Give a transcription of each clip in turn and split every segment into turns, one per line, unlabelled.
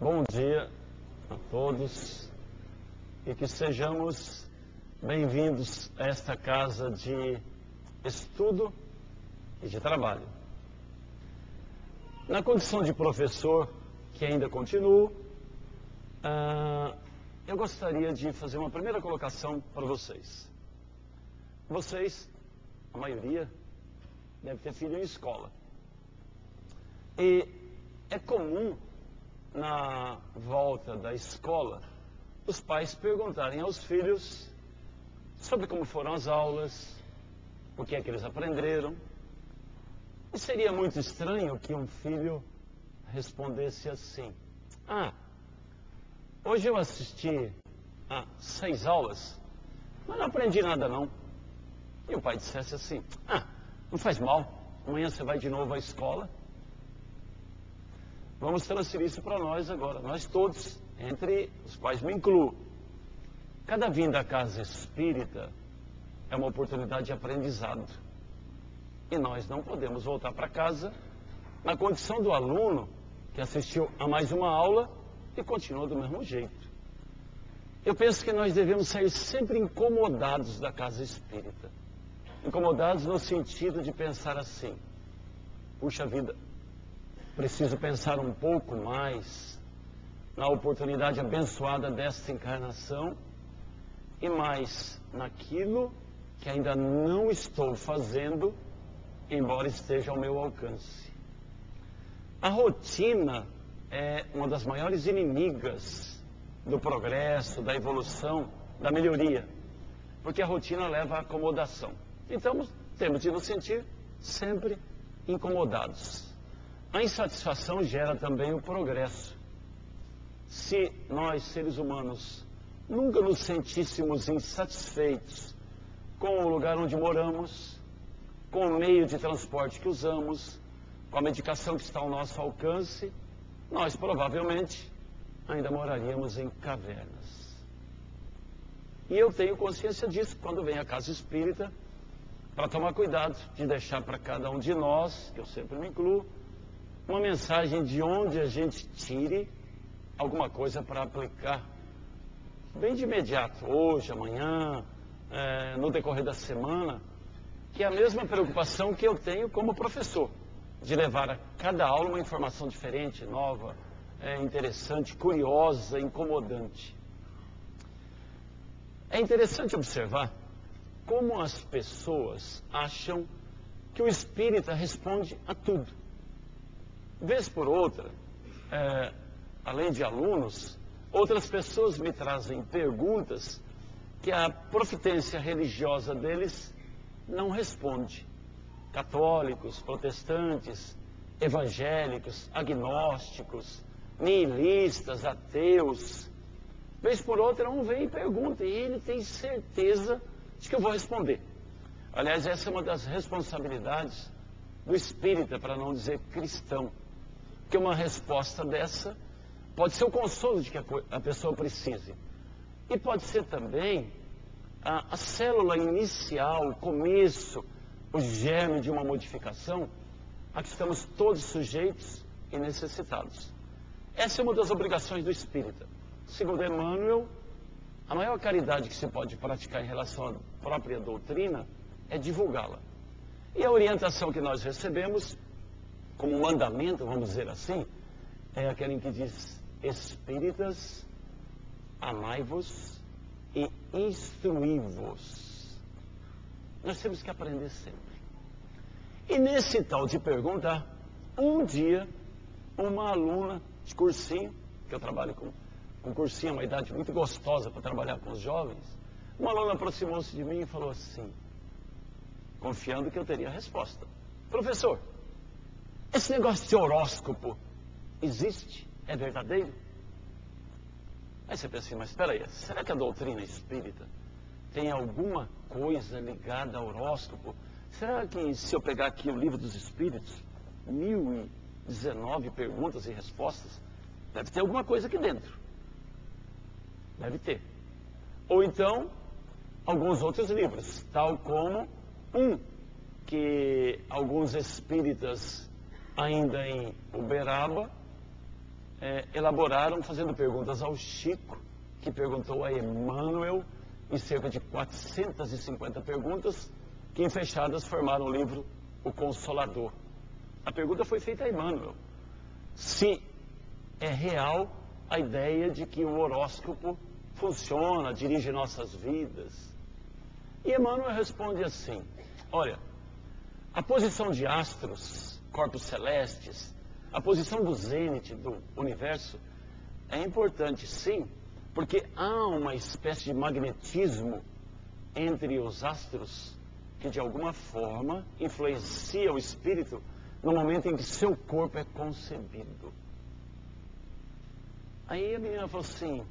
Bom dia a todos e que sejamos bem-vindos a esta casa de estudo e de trabalho. Na condição de professor, que ainda continuo, eu gostaria de fazer uma primeira colocação para vocês. Vocês, a maioria, deve ter filho em escola. E é comum, na volta da escola, os pais perguntarem aos filhos sobre como foram as aulas, o que é que eles aprenderam. E seria muito estranho que um filho respondesse assim: hoje eu assisti a 6 aulas, mas não aprendi nada não. E o pai dissesse assim: não faz mal, amanhã você vai de novo à escola. Vamos transferir isso para nós agora, nós todos, entre os quais me incluo. Cada vinda à casa espírita é uma oportunidade de aprendizado. E nós não podemos voltar para casa na condição do aluno que assistiu a mais uma aula e continuou do mesmo jeito. Eu penso que nós devemos sair sempre incomodados da casa espírita. Incomodados no sentido de pensar assim: puxa vida, preciso pensar um pouco mais na oportunidade abençoada desta encarnação e mais naquilo que ainda não estou fazendo, embora esteja ao meu alcance. A rotina é uma das maiores inimigas do progresso, da evolução, da melhoria, porque a rotina leva à acomodação. Então, temos de nos sentir sempre incomodados. A insatisfação gera também o progresso. Se nós, seres humanos, nunca nos sentíssemos insatisfeitos com o lugar onde moramos, com o meio de transporte que usamos, com a medicação que está ao nosso alcance, nós provavelmente ainda moraríamos em cavernas. E eu tenho consciência disso quando venho à casa espírita, para tomar cuidado de deixar para cada um de nós, que eu sempre me incluo, uma mensagem de onde a gente tire alguma coisa para aplicar bem de imediato, hoje, amanhã, no decorrer da semana, que é a mesma preocupação que eu tenho como professor, de levar a cada aula uma informação diferente, nova, interessante, curiosa, incomodante. É interessante observar como as pessoas acham que o espírita responde a tudo. Vez por outra, além de alunos, outras pessoas me trazem perguntas que a profitência religiosa deles não responde. Católicos, protestantes, evangélicos, agnósticos, nihilistas, ateus. Vez por outra, um vem e pergunta, e ele tem certeza de que eu vou responder. Aliás, essa é uma das responsabilidades do espírita, para não dizer cristão. Que uma resposta dessa pode ser o consolo de que a pessoa precise. E pode ser também a célula inicial, o começo, o germe de uma modificação a que estamos todos sujeitos e necessitados. Essa é uma das obrigações do espírita. Segundo Emmanuel, a maior caridade que se pode praticar em relação à própria doutrina é divulgá-la. E a orientação que nós recebemos, como mandamento, vamos dizer assim, é aquele em que diz: espíritas, amai-vos e instruí-vos. Nós temos que aprender sempre. E nesse tal de perguntar, um dia, uma aluna de cursinho, que eu trabalho com cursinho, é uma idade muito gostosa para trabalhar com os jovens, uma aluna aproximou-se de mim e falou assim, confiando que eu teria a resposta: professor, esse negócio de horóscopo existe? É verdadeiro? Aí você pensa assim, mas espera aí, será que a doutrina espírita tem alguma coisa ligada ao horóscopo? Será que se eu pegar aqui o Livro dos Espíritos, 1019 perguntas e respostas, deve ter alguma coisa aqui dentro? Deve ter. Ou então, alguns outros livros, tal como um que alguns espíritas ainda em Uberaba elaboraram fazendo perguntas ao Chico, que perguntou a Emmanuel, e cerca de 450 perguntas, que em fechadas formaram o livro O Consolador. A pergunta foi feita a Emmanuel: se é real a ideia de que o horóscopo funciona, dirige nossas vidas. E Emmanuel responde assim: olha, a posição de astros, corpos celestes, a posição do zênite do universo é importante, sim, porque há uma espécie de magnetismo entre os astros que de alguma forma influencia o espírito no momento em que seu corpo é concebido. Aí a menina falou assim: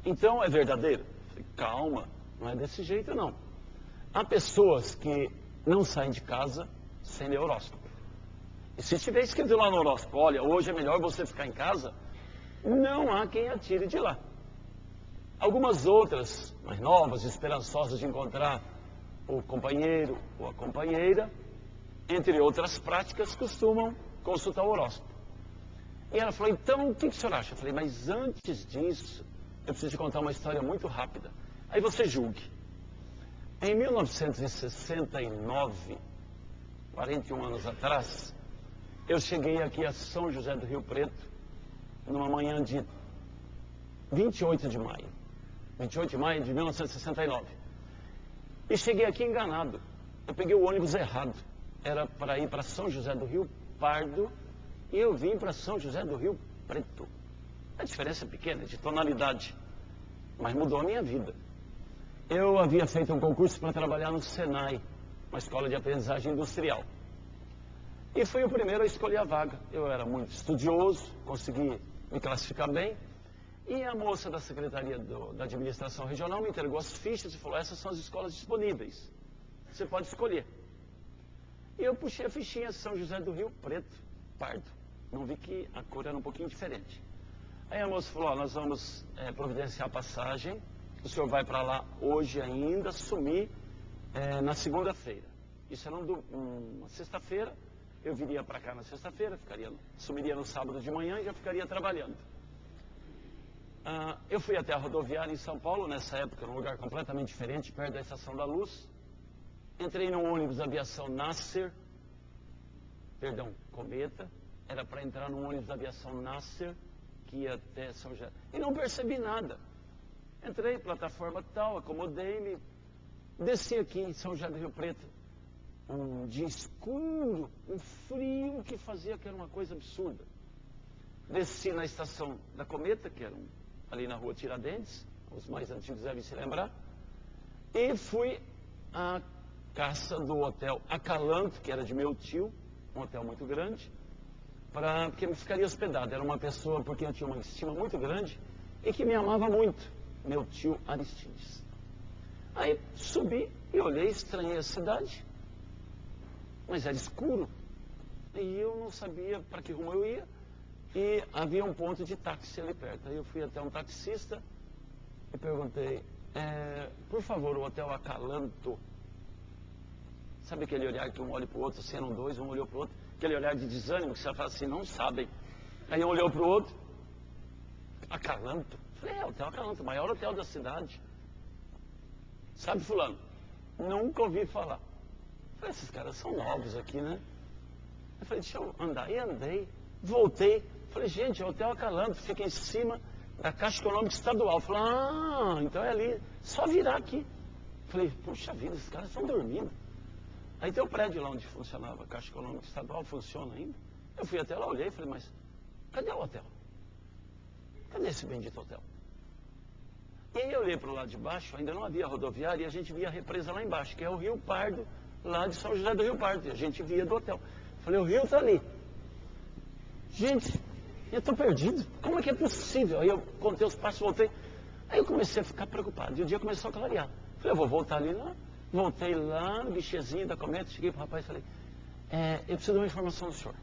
então é verdadeiro? Eu falei: calma, não é desse jeito não. Há pessoas que não saem de casa sem ler horóscopo. E se estiver escrito lá no horóscopo: olha, hoje é melhor você ficar em casa, não há quem atire de lá. Algumas outras, mais novas, esperançosas de encontrar o companheiro ou a companheira, entre outras práticas, costumam consultar o horóscopo. E ela falou: então, o que o senhor acha? Eu falei: mas antes disso, eu preciso te contar uma história muito rápida. Aí você julgue. Em 1969, 41 anos atrás, eu cheguei aqui a São José do Rio Preto, numa manhã de 28 de maio de 1969. E cheguei aqui enganado. Eu peguei o ônibus errado. Era para ir para São José do Rio Pardo, e eu vim para São José do Rio Preto. A diferença é pequena, de tonalidade, mas mudou a minha vida. Eu havia feito um concurso para trabalhar no Senai, uma escola de aprendizagem industrial. E fui o primeiro a escolher a vaga. Eu era muito estudioso, consegui me classificar bem. E a moça da Secretaria da Administração Regional me entregou as fichas e falou: essas são as escolas disponíveis, você pode escolher. E eu puxei a fichinha São José do Rio Preto, Pardo. Não vi que a cor era um pouquinho diferente. Aí a moça falou: ó, nós vamos providenciar a passagem, o senhor vai para lá hoje ainda, sumir na segunda-feira. Isso era uma sexta-feira, eu viria para cá na sexta-feira, sumiria no sábado de manhã e já ficaria trabalhando. Eu fui até a rodoviária em São Paulo, nessa época, num lugar completamente diferente, perto da Estação da Luz. Entrei num ônibus da aviação Cometa. Era para entrar num ônibus da aviação Nasser, que ia até São José. E não percebi nada. Entrei, plataforma tal, acomodei-me. Desci aqui em São José do Rio Preto. Um dia escuro, um frio que fazia que era uma coisa absurda. Desci na estação da Cometa, que era ali na rua Tiradentes, os mais antigos devem se lembrar, e fui à caça do hotel Acalanto, que era de meu tio, um hotel muito grande, porque eu ficaria hospedado. Era uma pessoa porque eu tinha uma estima muito grande e que me amava muito, meu tio Aristides. Aí subi e olhei, estranhei a cidade, mas era escuro, e eu não sabia para que rumo eu ia. E havia um ponto de táxi ali perto. Aí eu fui até um taxista e perguntei: por favor, o hotel Acalanto. Sabe aquele olhar que um olha para o outro, assim, eram dois, um olhou para o outro, aquele olhar de desânimo que você fala assim: não sabem. Aí um olhou para o outro: Acalanto? Falei: hotel Acalanto, o maior hotel da cidade. Sabe, fulano? Nunca ouvi falar. Falei: esses caras são novos aqui, né? Eu falei: deixa eu andar. E andei, voltei. Falei: gente, é o Hotel Acalanto, fica em cima da Caixa Econômica Estadual. Falei: então é ali, só virar aqui. Falei: puxa vida, esses caras estão dormindo. Aí tem o prédio lá onde funcionava a Caixa Econômica Estadual, funciona ainda. Eu fui até lá, olhei e falei: mas cadê o hotel? Cadê esse bendito hotel? E aí eu olhei para o lado de baixo, ainda não havia rodoviária, e a gente via a represa lá embaixo, que é o Rio Pardo, lá de São José do Rio Pardo. E a gente via do hotel. Falei: o rio está ali. Gente, eu estou perdido. Como é que é possível? Aí eu contei os passos, voltei. Aí eu comecei a ficar preocupado. E o dia começou a clarear. Falei: eu vou voltar ali lá. Voltei lá no guichezinho da Cometa, cheguei para o rapaz e falei: eu preciso de uma informação do senhor.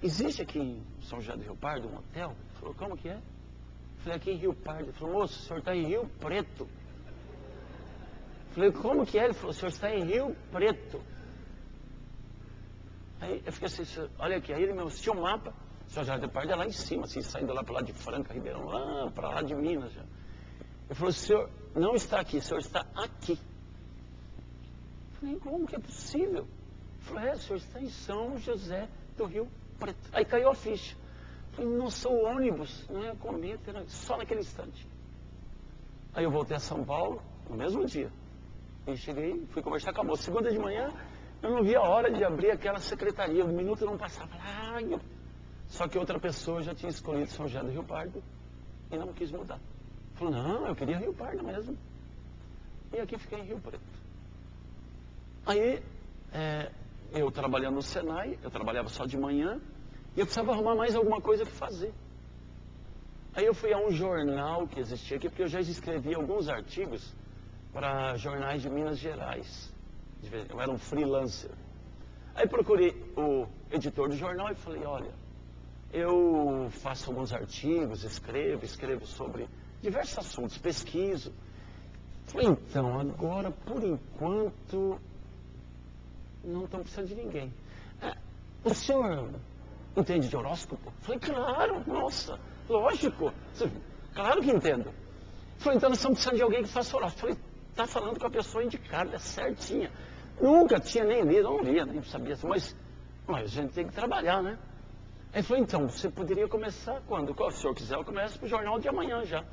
Existe aqui em São José do Rio Pardo um hotel? Ele falou: como que é? Falei: aqui em Rio Pardo. Ele falou: moço, o senhor está em Rio Preto. Falei: como que é? Ele falou: o senhor está em Rio Preto. Aí eu fiquei assim: olha aqui. Aí ele me mostrou um mapa. São José do Rio Pardo é lá em cima, assim, saindo lá para lá de Franca, Ribeirão, lá para lá de Minas já. Ele falou, o senhor não está aqui, o senhor está aqui. Eu falei, como que é possível? Ele falou, o senhor está em São José do Rio Preto. Aí caiu a ficha. Eu falei, nossa, o ônibus, não é cometa, era só naquele instante. Aí eu voltei a São Paulo, no mesmo dia. E cheguei, fui conversar com a moça. Segunda de manhã, eu não via a hora de abrir aquela secretaria. Um minuto não passava. Ai, só que outra pessoa já tinha escolhido São José do Rio Pardo e não quis mudar. Falou, não, eu queria Rio Pardo mesmo. E aqui fiquei em Rio Preto. Aí, eu trabalhando no Senai, eu trabalhava só de manhã, e eu precisava arrumar mais alguma coisa para fazer. Aí eu fui a um jornal que existia aqui, porque eu já escrevi alguns artigos para jornais de Minas Gerais. Eu era um freelancer. Aí procurei o editor do jornal e falei, olha, eu faço alguns artigos, escrevo sobre diversos assuntos, pesquiso. Falei, então, agora, por enquanto, não estão precisando de ninguém. O senhor entende de horóscopo? Falei, claro, nossa, lógico, claro que entendo. Falei, então nós estamos precisando de alguém que faça horóscopo. Falei, está falando com a pessoa indicada, certinha. Nunca tinha nem lido, não lia, nem sabia, mas a gente tem que trabalhar, né? Aí falou, então, você poderia começar quando? Se o senhor quiser, eu começo para o jornal de amanhã já.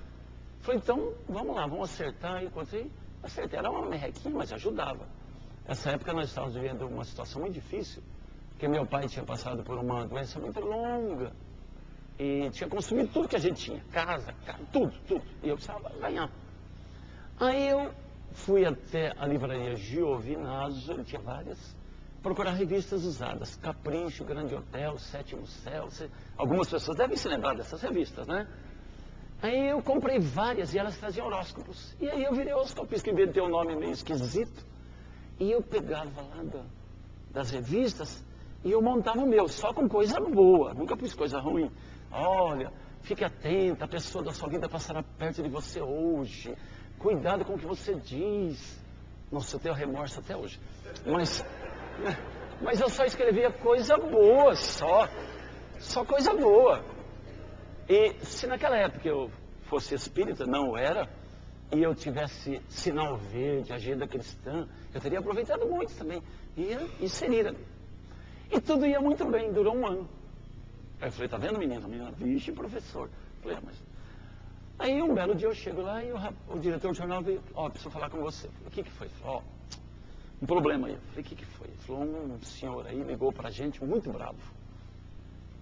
Falei, então, vamos lá, vamos acertar. Aí, acertei, era uma merrequinha, mas ajudava. Nessa época nós estávamos vivendo uma situação muito difícil, porque meu pai tinha passado por uma doença muito longa e tinha consumido tudo que a gente tinha, casa, tudo. E eu precisava ganhar. Aí eu fui até a livraria Giovinazzo, ele tinha várias, procurar revistas usadas, Capricho, Grande Hotel, Sétimo Céu, algumas pessoas devem se lembrar dessas revistas, né? Aí eu comprei várias e elas traziam horóscopos. E aí eu virei horoscopista, inventei um nome meio esquisito. E eu pegava lá das revistas e eu montava o meu, só com coisa boa, nunca pus coisa ruim. Olha, fique atenta, a pessoa da sua vida passará perto de você hoje. Cuidado com o que você diz. Nossa, eu tenho remorso até hoje. Mas eu só escrevia coisa boa, só coisa boa. E se naquela época eu fosse espírita, não era, e eu tivesse sinal verde, agenda cristã, eu teria aproveitado muito também. Ia inserir ali. E tudo ia muito bem, durou um ano. Aí eu falei, tá vendo, menina? A menina, vixe, professor. Eu falei, mas... Aí um belo dia eu chego lá e o diretor do jornal veio, preciso falar com você. Eu falei, o que foi? Ele falou, um problema aí. Eu falei, o que foi? Ele falou, um senhor aí ligou pra gente muito bravo.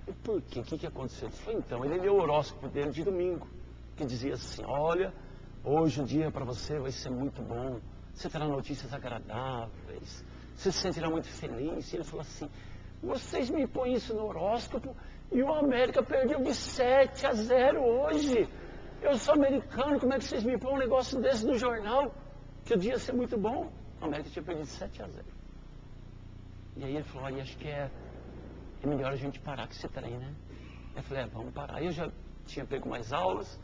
E por quê? O que aconteceu? Ele falou, então, ele leu o horóscopo dele de domingo, que dizia assim, olha, hoje o dia para você vai ser muito bom, você terá notícias agradáveis, você se sentirá muito feliz. E ele falou assim, vocês me põem isso no horóscopo e o América perdeu de 7-0 hoje. Eu sou americano, como é que vocês me põem um negócio desse no jornal? Que o dia ia ser muito bom. O América tinha perdido 7-0. E aí ele falou, acho que é melhor a gente parar com esse trem, né? Eu falei, vamos parar. Aí eu já tinha pego mais aulas,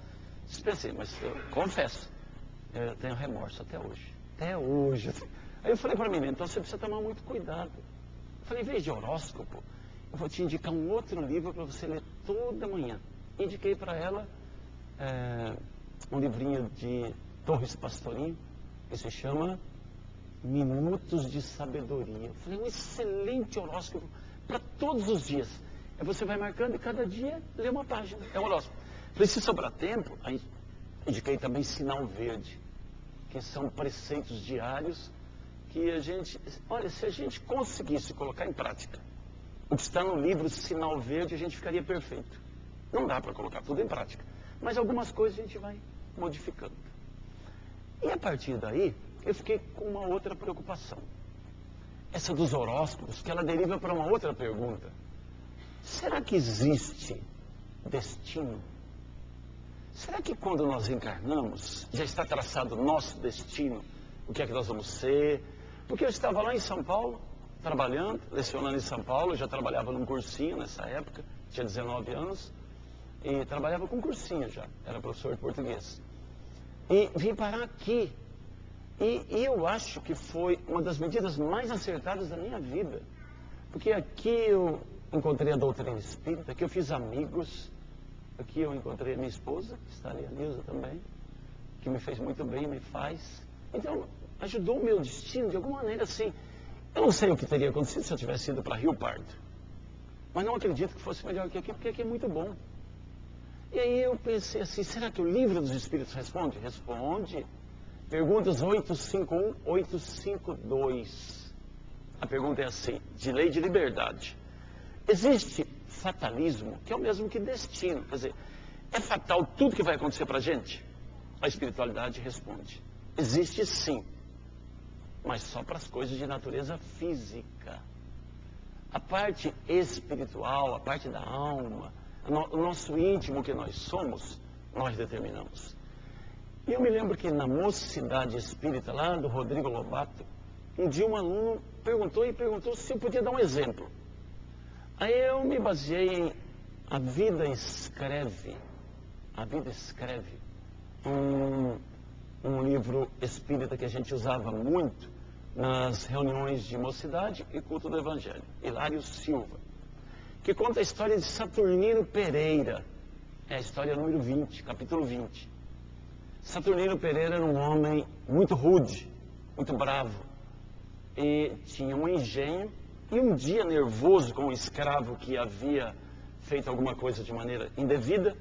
dispensei, mas eu confesso, eu tenho remorso até hoje. Até hoje. Aí eu falei para a menina, então você precisa tomar muito cuidado. Eu falei, em vez de horóscopo, eu vou te indicar um outro livro para você ler toda manhã. Indiquei para ela um livrinho de Torres Pastorinho, que se chama Minutos de Sabedoria. Eu falei, um excelente horóscopo para todos os dias. Aí você vai marcando e cada dia lê uma página. É um horóscopo. Falei, se sobrar tempo, aí indiquei também Sinal Verde, que são preceitos diários que a gente... Olha, se a gente conseguisse colocar em prática o que está no livro Sinal Verde, a gente ficaria perfeito. Não dá para colocar tudo em prática, mas algumas coisas a gente vai modificando. E a partir daí, eu fiquei com uma outra preocupação. Essa dos horóscopos, que ela deriva para uma outra pergunta. Será que existe destino? Será que quando nós encarnamos, já está traçado o nosso destino? O que é que nós vamos ser? Porque eu estava lá em São Paulo, trabalhando, lecionando em São Paulo, eu já trabalhava num cursinho nessa época, tinha 19 anos, e trabalhava com cursinho já, era professor de português. E vim parar aqui. E eu acho que foi uma das medidas mais acertadas da minha vida. Porque aqui eu encontrei a doutrina espírita, aqui eu fiz amigos, aqui eu encontrei a minha esposa, que está ali, a Nilza também, que me fez muito bem, me faz. Então, ajudou o meu destino de alguma maneira assim. Eu não sei o que teria acontecido se eu tivesse ido para Rio Pardo, mas não acredito que fosse melhor que aqui, porque aqui é muito bom. E aí eu pensei assim, será que o livro dos Espíritos responde? Responde. Perguntas 851, 852. A pergunta é assim, de lei de liberdade. Existe fatalismo, que é o mesmo que destino? Quer dizer, é fatal tudo que vai acontecer para a gente? A espiritualidade responde. Existe sim, mas só para as coisas de natureza física. A parte espiritual, a parte da alma, o nosso íntimo que nós somos, nós determinamos. E eu me lembro que na Mocidade Espírita, lá do Rodrigo Lobato, um dia um aluno perguntou se eu podia dar um exemplo. Aí eu me baseei em A Vida Escreve, um livro espírita que a gente usava muito nas reuniões de mocidade e culto do Evangelho, Hilário Silva, que conta a história de Saturnino Pereira, é a história número 20, capítulo 20. Saturnino Pereira era um homem muito rude, muito bravo, e tinha um engenho, e um dia nervoso com um escravo que havia feito alguma coisa de maneira indevida,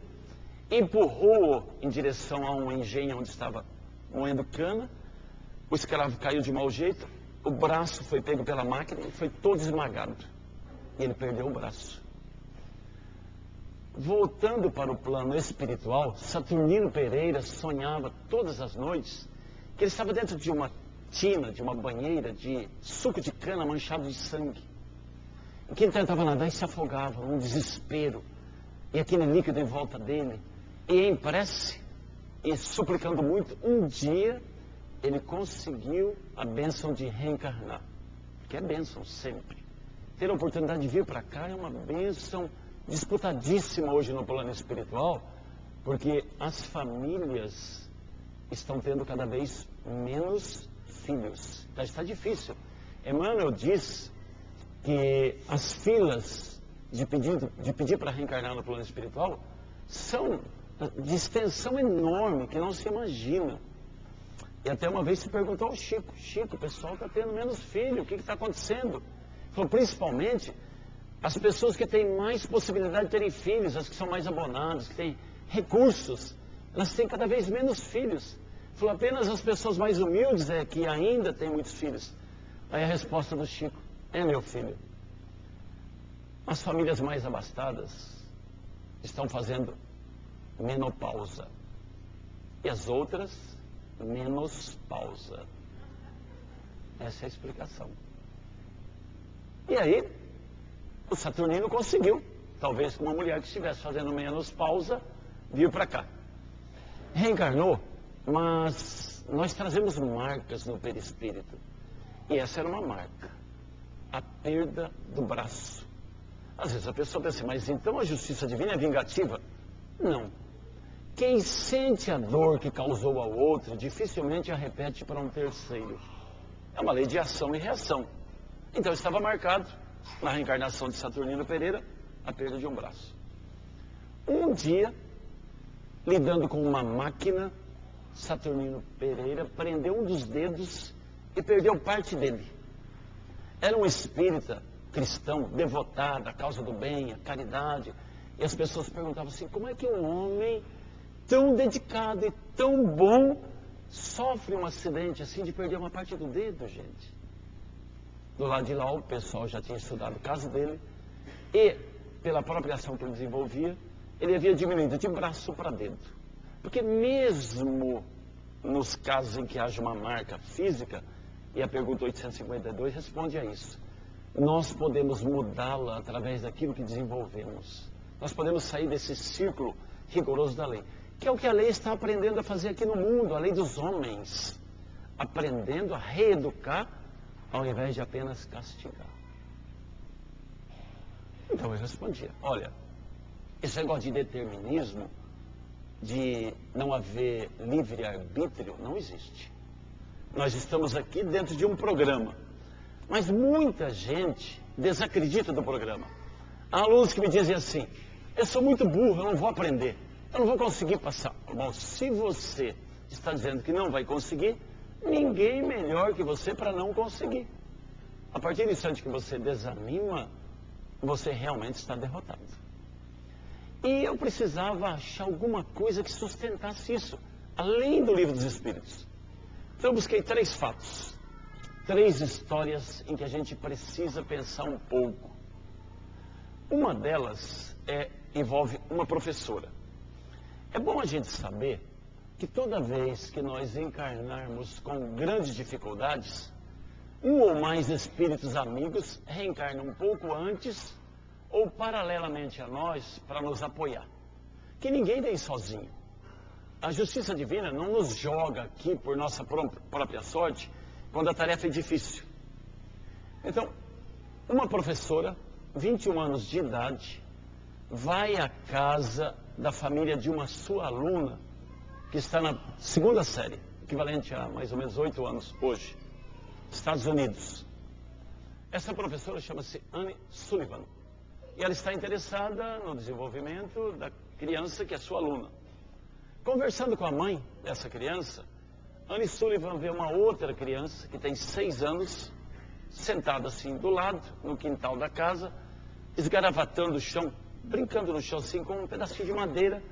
empurrou-o em direção a um engenho onde estava moendo cana. O escravo caiu de mau jeito, o braço foi pego pela máquina e foi todo esmagado. E ele perdeu o braço. Voltando para o plano espiritual, Saturnino Pereira sonhava todas as noites que ele estava dentro de uma tina, de uma banheira de suco de cana manchado de sangue. E que ele tentava nadar e se afogava, num desespero. E aquele líquido em volta dele. E em prece, e suplicando muito, um dia ele conseguiu a bênção de reencarnar. Que é bênção sempre. Ter a oportunidade de vir para cá é uma bênção disputadíssima hoje no plano espiritual, porque as famílias estão tendo cada vez menos filhos. Então, está difícil. Emmanuel diz que as filas de pedir para reencarnar no plano espiritual são de extensão enorme, que não se imagina. E até uma vez se perguntou ao Chico, o pessoal está tendo menos filho, o que está acontecendo? Ele falou, principalmente as pessoas que têm mais possibilidade de terem filhos, as que são mais abonadas, que têm recursos, elas têm cada vez menos filhos. Ele falou, apenas as pessoas mais humildes é que ainda têm muitos filhos. Aí a resposta do Chico, meu filho, as famílias mais abastadas estão fazendo menopausa. E as outras, menos pausa. Essa é a explicação. E aí, o Saturnino conseguiu, talvez com uma mulher que estivesse fazendo menos pausa, vir para cá. Reencarnou, mas nós trazemos marcas no perispírito. E essa era uma marca, a perda do braço. Às vezes a pessoa pensa, mas então a justiça divina é vingativa? Não. Quem sente a dor que causou ao outro, dificilmente a repete para um terceiro. É uma lei de ação e reação. Então estava marcado, na reencarnação de Saturnino Pereira, a perda de um braço. Um dia, lidando com uma máquina, Saturnino Pereira prendeu um dos dedos e perdeu parte dele. Era um espírita cristão, devotado à causa do bem, à caridade. E as pessoas perguntavam assim, como é que um homem tão dedicado e tão bom sofre um acidente assim de perder uma parte do dedo, gente? Do lado de lá, o pessoal já tinha estudado o caso dele e, pela própria ação que ele desenvolvia, ele havia diminuído de braço para dedo. Porque mesmo nos casos em que haja uma marca física, e a pergunta 852 responde a isso, nós podemos mudá-la através daquilo que desenvolvemos. Nós podemos sair desse círculo rigoroso da lei, que é o que a lei está aprendendo a fazer aqui no mundo, a lei dos homens, aprendendo a reeducar ao invés de apenas castigar. Então eu respondia, olha, esse negócio de determinismo, de não haver livre-arbítrio, não existe. Nós estamos aqui dentro de um programa, mas muita gente desacredita do programa. Há alunos que me dizem assim, eu sou muito burro, eu não vou aprender, eu não vou conseguir passar. Bom, se você está dizendo que não vai conseguir, ninguém melhor que você para não conseguir. A partir do instante que você desanima, você realmente está derrotado. E eu precisava achar alguma coisa que sustentasse isso, além do Livro dos Espíritos. Então eu busquei 3 fatos, 3 histórias em que a gente precisa pensar um pouco. Uma delas envolve uma professora. É bom a gente saber que toda vez que nós encarnarmos com grandes dificuldades, um ou mais espíritos amigos reencarnam um pouco antes ou paralelamente a nós para nos apoiar. Que ninguém vem sozinho. A justiça divina não nos joga aqui por nossa própria sorte quando a tarefa é difícil. Então, uma professora, 21 anos de idade, vai à casa da família de uma sua aluna que está na 2ª série, equivalente a mais ou menos 8 anos hoje, Estados Unidos. Essa professora chama-se Anne Sullivan. E ela está interessada no desenvolvimento da criança que é sua aluna. Conversando com a mãe dessa criança, Anne Sullivan vê uma outra criança que tem 6 anos, sentada assim do lado, no quintal da casa, esgaravatando o chão, brincando no chão assim com um pedacinho de madeira,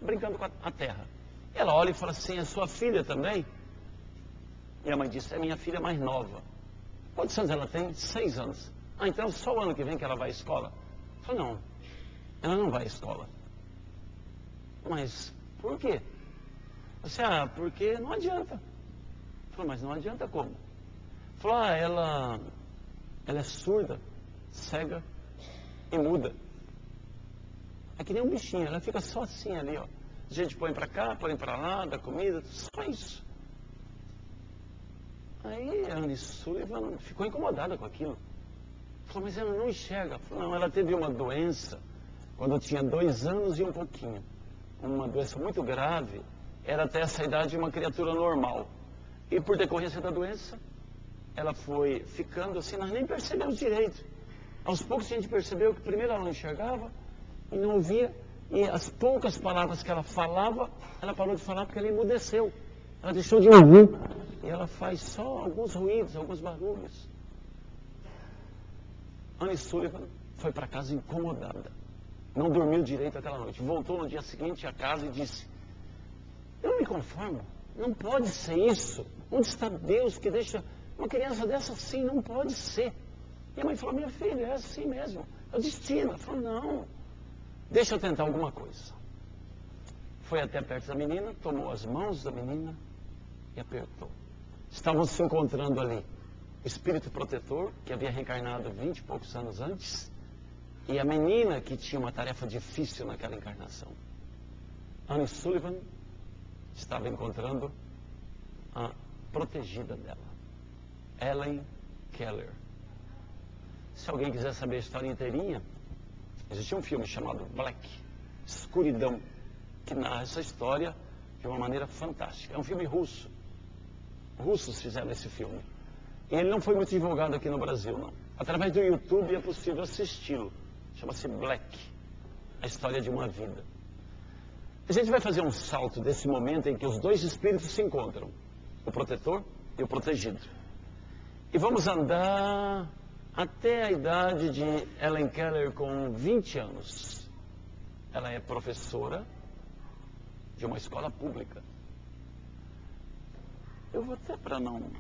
brincando com a terra. Ela olha e fala assim, é sua filha também? E a mãe disse, é minha filha mais nova. Quantos anos ela tem? 6 anos. Ah, então só o ano que vem que ela vai à escola? Eu falei, não, ela não vai à escola. Mas por quê? Eu disse, porque não adianta. Eu falei, mas não adianta como? Falou, ela é surda, cega e muda. É que nem um bichinho, ela fica só assim ali, ó. A gente põe pra cá, põe pra lá, dá comida, só isso. Aí a Anne Sullivan ficou incomodada com aquilo. Falou, mas ela não enxerga. Falou, não, ela teve uma doença quando tinha 2 anos e um pouquinho. Uma doença muito grave, era até essa idade uma criatura normal. E por decorrência da doença, ela foi ficando assim, nós nem percebemos direito. Aos poucos a gente percebeu que primeiro ela não enxergava e não ouvia, e as poucas palavras que ela falava, ela parou de falar porque ela emudeceu. Ela deixou de ouvir e ela faz só alguns ruídos, alguns barulhos. Anne Sullivan foi para casa incomodada. Não dormiu direito aquela noite. Voltou no dia seguinte à casa e disse, eu não me conformo, não pode ser isso. Onde está Deus que deixa uma criança dessa assim? Não pode ser. E a mãe falou, minha filha, é assim mesmo, é o destino. Ela falou, não, deixa eu tentar alguma coisa. Foi até perto da menina, tomou as mãos da menina e apertou. Estavam se encontrando ali o espírito protetor, que havia reencarnado 20 e poucos anos antes, e a menina que tinha uma tarefa difícil naquela encarnação. Anne Sullivan estava encontrando a protegida dela, Helen Keller. Se alguém quiser saber a história inteirinha, existia um filme chamado Black, Escuridão, que narra essa história de uma maneira fantástica. É um filme russo. Russos fizeram esse filme. E ele não foi muito divulgado aqui no Brasil, não. Através do YouTube é possível assisti-lo. Chama-se Black, a história de uma vida. A gente vai fazer um salto desse momento em que os 2 espíritos se encontram, o protetor e o protegido. E vamos andar até a idade de Helen Keller com 20 anos. Ela é professora de uma escola pública. Eu vou até para não...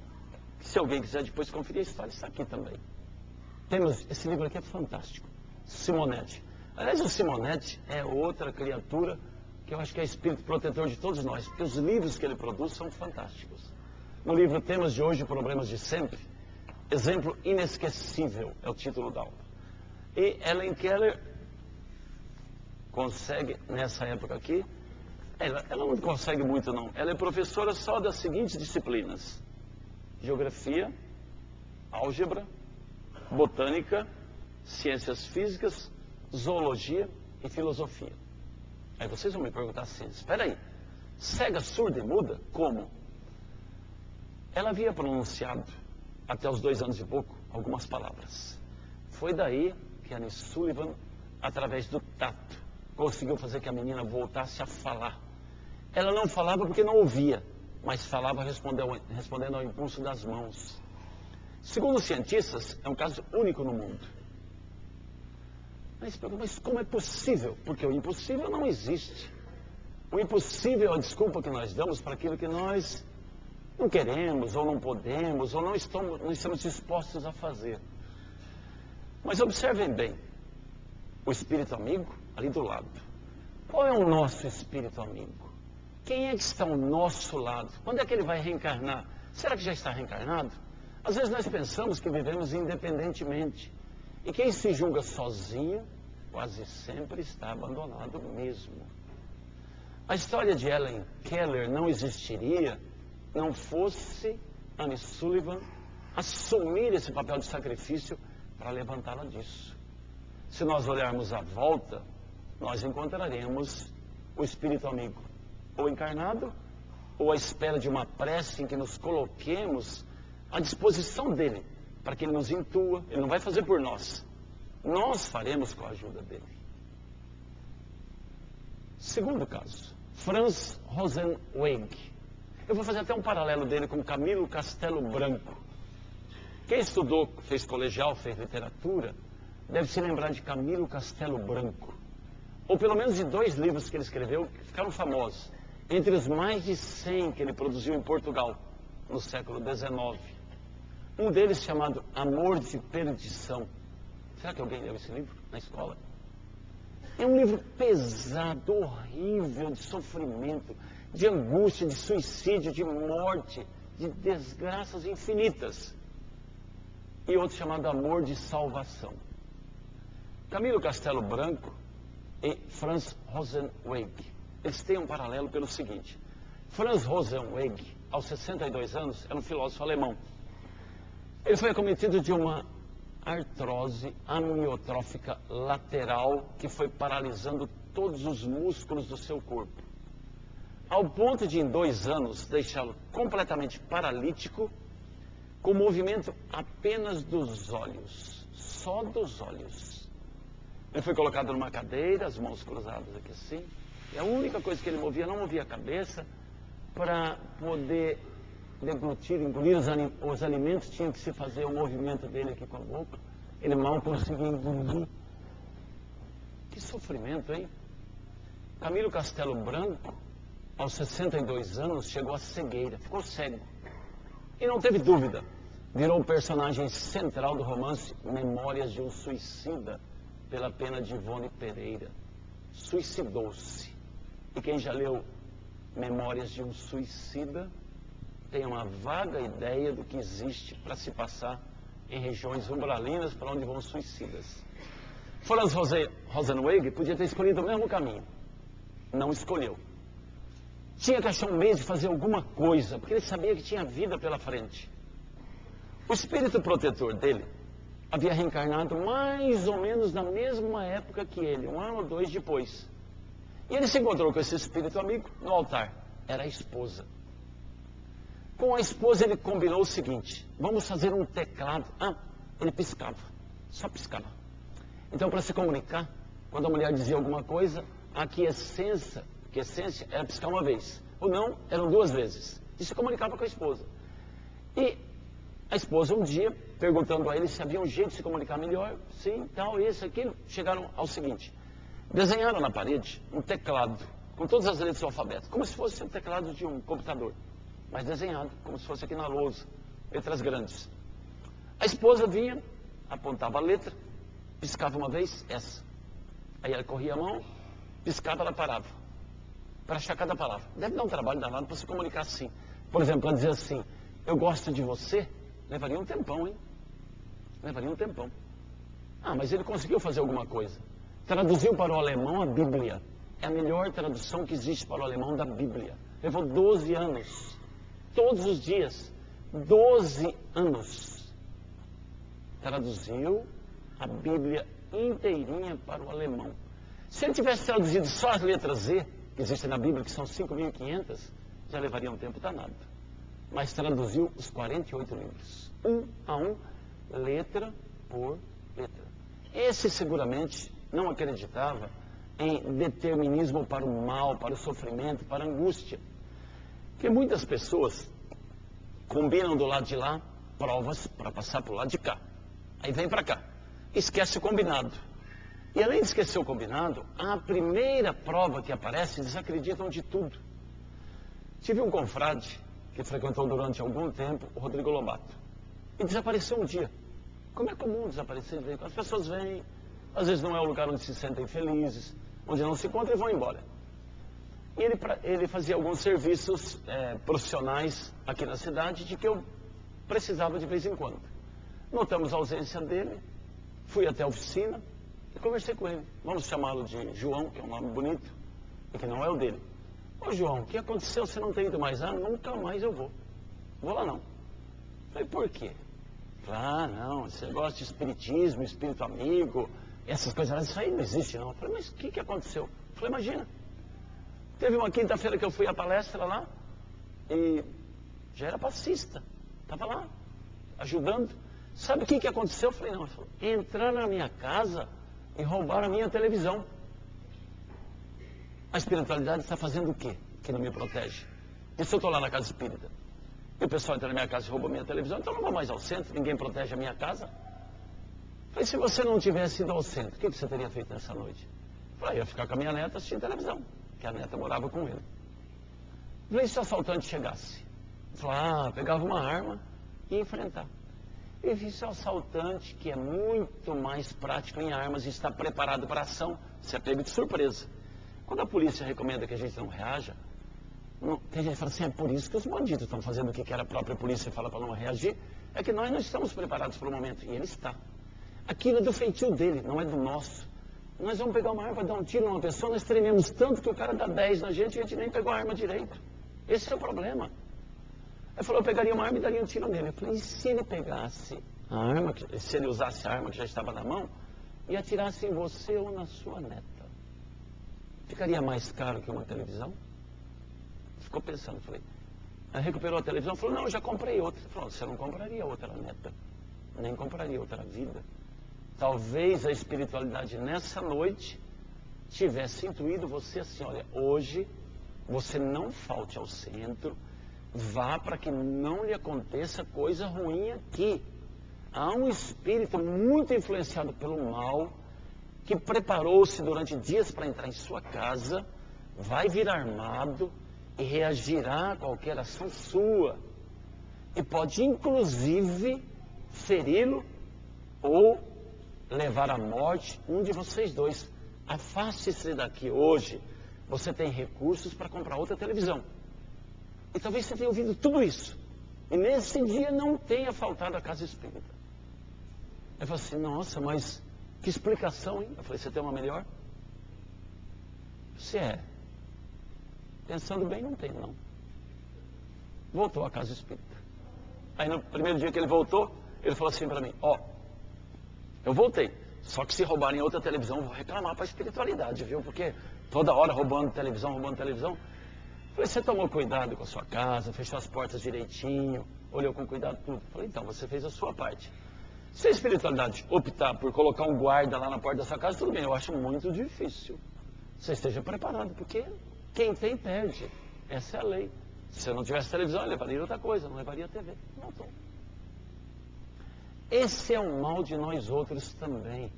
Se alguém quiser depois conferir a história, está aqui também. Temos, esse livro aqui é fantástico. Simonetti. Aliás, o Simonetti é outra criatura que eu acho que é espírito protetor de todos nós, porque os livros que ele produz são fantásticos. No livro Temas de Hoje, Problemas de Sempre, Exemplo Inesquecível é o título da obra. E Helen Keller consegue, nessa época aqui, ela não consegue muito não, ela é professora só das seguintes disciplinas: geografia, álgebra, botânica, ciências físicas, zoologia e filosofia. Aí vocês vão me perguntar assim, espera aí, cega, surda e muda? Como? Ela havia pronunciado, até os 2 anos e pouco, algumas palavras. Foi daí que que Annie Sullivan, através do tato, conseguiu fazer que a menina voltasse a falar. Ela não falava porque não ouvia, mas falava respondendo ao impulso das mãos. Segundo os cientistas, é um caso único no mundo. Mas como é possível? Porque o impossível não existe. O impossível é a desculpa que nós damos para aquilo que nós não queremos, ou não podemos, ou não estamos dispostos a fazer. Mas observem bem, o espírito amigo ali do lado. Qual é o nosso espírito amigo? Quem é que está ao nosso lado? Quando é que ele vai reencarnar? Será que já está reencarnado? Às vezes nós pensamos que vivemos independentemente. E quem se julga sozinho, quase sempre está abandonado mesmo. A história de Helen Keller não existiria não fosse Annie Sullivan assumir esse papel de sacrifício para levantá-la disso. Se nós olharmos à volta, nós encontraremos o espírito amigo, ou encarnado, ou à espera de uma prece em que nos coloquemos à disposição dele, para que ele nos intua. Ele não vai fazer por nós, nós faremos com a ajuda dele. Segundo caso, Franz Rosenzweig. Eu vou fazer até um paralelo dele com Camilo Castelo Branco. Quem estudou, fez colegial, fez literatura, deve se lembrar de Camilo Castelo Branco. Ou pelo menos de 2 livros que ele escreveu que ficaram famosos. Entre os mais de 100 que ele produziu em Portugal, no século XIX. Um deles chamado Amor de Perdição. Será que alguém leu esse livro na escola? É um livro pesado, horrível, de sofrimento, de angústia, de suicídio, de morte, de desgraças infinitas. E outro chamado Amor de Salvação. Camilo Castelo Branco e Franz Rosenzweig. Eles têm um paralelo pelo seguinte. Franz Rosenzweig, aos 62 anos, era um filósofo alemão. Ele foi acometido de uma artrose amiotrófica lateral que foi paralisando todos os músculos do seu corpo, ao ponto de, em 2 anos, deixá-lo completamente paralítico, com movimento apenas dos olhos, só dos olhos. Ele foi colocado numa cadeira, as mãos cruzadas aqui assim, e a única coisa que ele movia, não movia a cabeça, para poder deglutir, engolir os alimentos, tinha que se fazer o movimento dele aqui com a boca. Ele mal conseguia engolir. Que sofrimento, hein? Camilo Castelo Branco, aos 62 anos, chegou à cegueira, ficou cego. E não teve dúvida, virou o personagem central do romance Memórias de um Suicida, pela pena de Ivone Pereira. Suicidou-se. E quem já leu Memórias de um Suicida tem uma vaga ideia do que existe para se passar em regiões umbralinas para onde vão os suicidas. Franz Rosenzweig podia ter escolhido o mesmo caminho. Não escolheu. Tinha que achar um meio de fazer alguma coisa, porque ele sabia que tinha vida pela frente. O espírito protetor dele havia reencarnado mais ou menos na mesma época que ele, 1 ano ou 2 depois. E ele se encontrou com esse espírito amigo no altar. Era a esposa. Com a esposa ele combinou o seguinte: vamos fazer um teclado. Ele piscava, só piscava. Então, para se comunicar, quando a mulher dizia alguma coisa, a quiescência era piscar uma vez, ou não, eram 2 vezes. E se comunicava com a esposa. E a esposa, um dia, perguntando a ele se havia um jeito de se comunicar melhor, sim, tal, isso, aquilo, chegaram ao seguinte: desenharam na parede um teclado, com todas as letras do alfabeto, como se fosse um teclado de um computador, mas desenhado, como se fosse aqui na lousa, letras grandes. A esposa vinha, apontava a letra, piscava uma vez, essa. Aí ela corria a mão, piscava, ela parava, para achar cada palavra. Deve dar um trabalho danado para se comunicar assim. Por exemplo, para dizer assim, eu gosto de você, levaria um tempão, hein? Levaria um tempão. Mas ele conseguiu fazer alguma coisa. Traduziu para o alemão a Bíblia. É a melhor tradução que existe para o alemão da Bíblia. Levou 12 anos. Todos os dias, 12 anos, traduziu a Bíblia inteirinha para o alemão. Se ele tivesse traduzido só as letras Z, que existem na Bíblia, que são 5.500, já levaria um tempo danado. Mas traduziu os 48 livros, 1 a 1, letra por letra. Esse seguramente não acreditava em determinismo para o mal, para o sofrimento, para a angústia. Porque muitas pessoas combinam do lado de lá provas para passar para o lado de cá. Aí vem para cá. Esquece o combinado. E além de esquecer o combinado, a primeira prova que aparece, desacreditam de tudo. Tive um confrade que frequentou durante algum tempo o Rodrigo Lobato. E desapareceu um dia. Como é comum desaparecer de vez em quando. As pessoas vêm, às vezes não é o lugar onde se sentem felizes, onde não se encontram e vão embora. E ele fazia alguns serviços profissionais aqui na cidade de que eu precisava de vez em quando. Notamos a ausência dele, fui até a oficina e conversei com ele. Vamos chamá-lo de João, que é um nome bonito, e que não é o dele. Ô João, o que aconteceu? Você não tem ido mais? Ah, nunca mais eu vou. Vou lá não. Falei, por quê? Ah, não, esse negócio de espiritismo, espírito amigo, essas coisas, isso aí não existe não. Falei, mas o que aconteceu? Falei, imagina. Teve uma quinta-feira que eu fui à palestra lá e já era passista. Estava lá, ajudando. Sabe o que aconteceu? Eu falei, não, entraram na minha casa e roubaram a minha televisão. A espiritualidade está fazendo o quê que não me protege? E se eu estou lá na casa espírita? E o pessoal entra na minha casa e rouba a minha televisão, então eu não vou mais ao centro, ninguém protege a minha casa. Falei, se você não tivesse ido ao centro, o que você teria feito nessa noite? Falei, eu ia ficar com a minha neta assistindo televisão, que a neta morava com ele. Falei, se o assaltante chegasse? Falei, pegava uma arma e ia enfrentar. E vi se o assaltante, que é muito mais prático em armas e está preparado para a ação, se é pego de surpresa. Quando a polícia recomenda que a gente não reaja, tem gente que fala assim, é por isso que os bandidos estão fazendo o que a própria polícia fala para não reagir, é que nós não estamos preparados para o momento, e ele está. Aquilo é do feitio dele, não é do nosso. Nós vamos pegar uma arma para dar um tiro numa pessoa, nós trememos tanto que o cara dá 10 na gente e a gente nem pegou a arma direito. Esse é o problema. Ele falou, eu pegaria uma arma e daria um tiro nele. Eu falei, e se ele pegasse a arma, se ele usasse a arma que já estava na mão e atirasse em você ou na sua neta? Ficaria mais caro que uma televisão? Ficou pensando, falei. Aí recuperou a televisão, falou, não, eu já comprei outra. Falou, você não compraria outra neta, nem compraria outra vida. Talvez a espiritualidade nessa noite tivesse intuído você assim, olha, hoje você não falte ao centro, vá para que não lhe aconteça coisa ruim aqui. Há um espírito muito influenciado pelo mal, que preparou-se durante dias para entrar em sua casa, vai vir armado e reagirá a qualquer ação sua. E pode inclusive feri-lo ou levar à morte um de vocês dois. Afaste-se daqui hoje. Você tem recursos para comprar outra televisão. E talvez você tenha ouvido tudo isso. E nesse dia não tenha faltado a casa espírita. Eu falei assim, nossa, mas que explicação, hein? Eu falei, você tem uma melhor? Se é. Pensando bem, não tem, não. Voltou à casa espírita. Aí no primeiro dia que ele voltou, ele falou assim para mim, eu voltei. Só que se roubarem outra televisão, eu vou reclamar para a espiritualidade, viu? Porque toda hora roubando televisão. Falei, você tomou cuidado com a sua casa, fechou as portas direitinho, olhou com cuidado tudo. Falei, então, você fez a sua parte. Se a espiritualidade optar por colocar um guarda lá na porta da sua casa, tudo bem, eu acho muito difícil. Você esteja preparado, porque quem tem, perde. Essa é a lei. Se eu não tivesse televisão, eu levaria outra coisa, não levaria a TV. Não estou. Esse é o mal de nós outros também.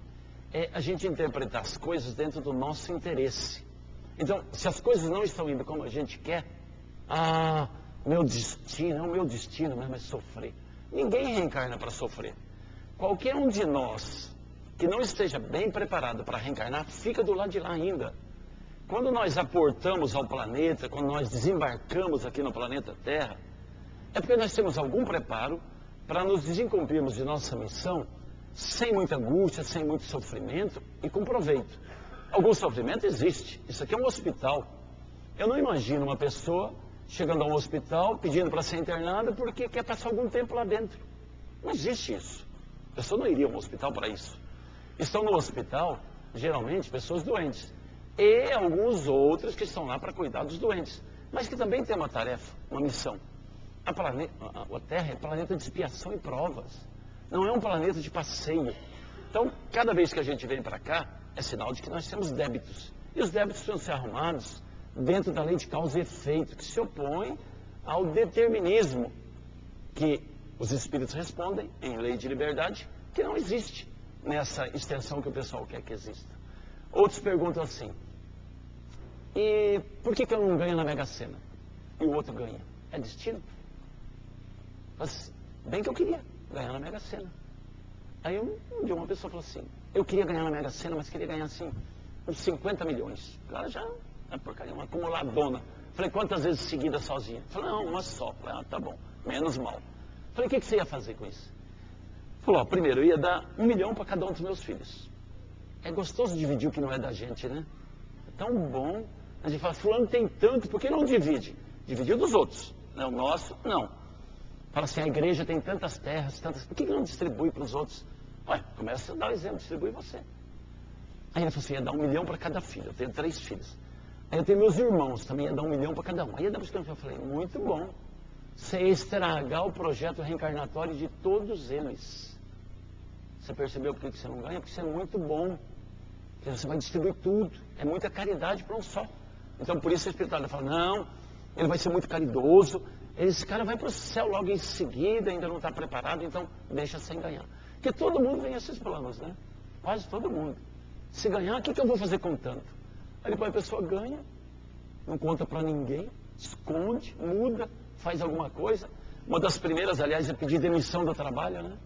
É a gente interpretar as coisas dentro do nosso interesse. Então, se as coisas não estão indo como a gente quer, meu destino mesmo é sofrer. Ninguém reencarna para sofrer. Qualquer um de nós que não esteja bem preparado para reencarnar, fica do lado de lá ainda. Quando nós aportamos ao planeta, quando nós desembarcamos aqui no planeta Terra, é porque nós temos algum preparo para nos desincumprirmos de nossa missão sem muita angústia, sem muito sofrimento e com proveito. Algum sofrimento existe. Isso aqui é um hospital. Eu não imagino uma pessoa chegando a um hospital pedindo para ser internada porque quer passar algum tempo lá dentro. Não existe isso. A pessoa não iria a um hospital para isso. Estão no hospital, geralmente, pessoas doentes. E alguns outros que estão lá para cuidar dos doentes. Mas que também têm uma tarefa, uma missão. A Terra é planeta de expiação e provas. Não é um planeta de passeio. Então, cada vez que a gente vem para cá, é sinal de que nós temos débitos. E os débitos precisam ser arrumados dentro da lei de causa e efeito, que se opõe ao determinismo, que os espíritos respondem em lei de liberdade, que não existe nessa extensão que o pessoal quer que exista. Outros perguntam assim, e por que eu não ganho na Mega Sena? E o outro ganha? É destino? Mas, bem que eu queria ganhar na Mega Sena. Aí um dia uma pessoa falou assim, eu queria ganhar na Mega Sena, mas queria ganhar assim, uns 50 milhões. O cara já é porcaria, uma acumuladona. Falei, quantas vezes seguidas sozinha? Falei, não, uma só. Falei, tá bom, menos mal. Falei, o que você ia fazer com isso? Falou, ó, primeiro, eu ia dar 1 milhão para cada um dos meus filhos. É gostoso dividir o que não é da gente, né? É tão bom. A gente fala, fulano tem tanto, por que não divide? Dividiu dos outros. Não, o nosso, não. Fala assim, a igreja tem tantas terras, tantas... Por que não distribui para os outros? Olha, começa a dar o exemplo, distribui você. Aí ele falou assim, ia dar 1 milhão para cada filho. Eu tenho 3 filhos. Aí eu tenho meus irmãos, também ia dar 1 milhão para cada um. Aí depois que eu falei, muito bom. Você ia estragar o projeto reencarnatório de todos eles. Você percebeu por que você não ganha? Porque você é muito bom. Porque você vai distribuir tudo. É muita caridade para um só. Então por isso a espiritualidade fala, não, ele vai ser muito caridoso. Esse cara vai para o céu logo em seguida, ainda não está preparado, então deixa sem ganhar. Porque todo mundo tem esses planos, né? Quase todo mundo. Se ganhar, o que eu vou fazer com tanto? Aí depois a pessoa ganha, não conta para ninguém, esconde, muda, faz alguma coisa. Uma das primeiras, aliás, é pedir demissão do trabalho, né?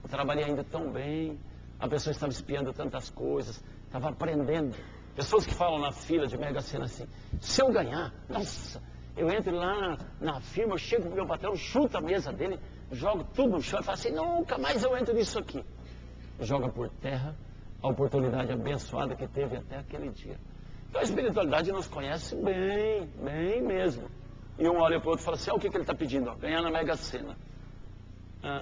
Eu trabalhei ainda tão bem, a pessoa estava espiando tantas coisas, estava aprendendo. Pessoas que falam na fila de Mega Sena assim, se eu ganhar, nossa, eu entro lá na firma, eu chego pro meu patrão, chuto a mesa dele, jogo tudo no chão e falo assim, nunca mais eu entro nisso aqui. Joga por terra a oportunidade abençoada que teve até aquele dia. Então a espiritualidade nos conhece bem, bem mesmo. E um olha para o outro e fala assim, o que ele está pedindo? Ó, ganhar na Mega Sena.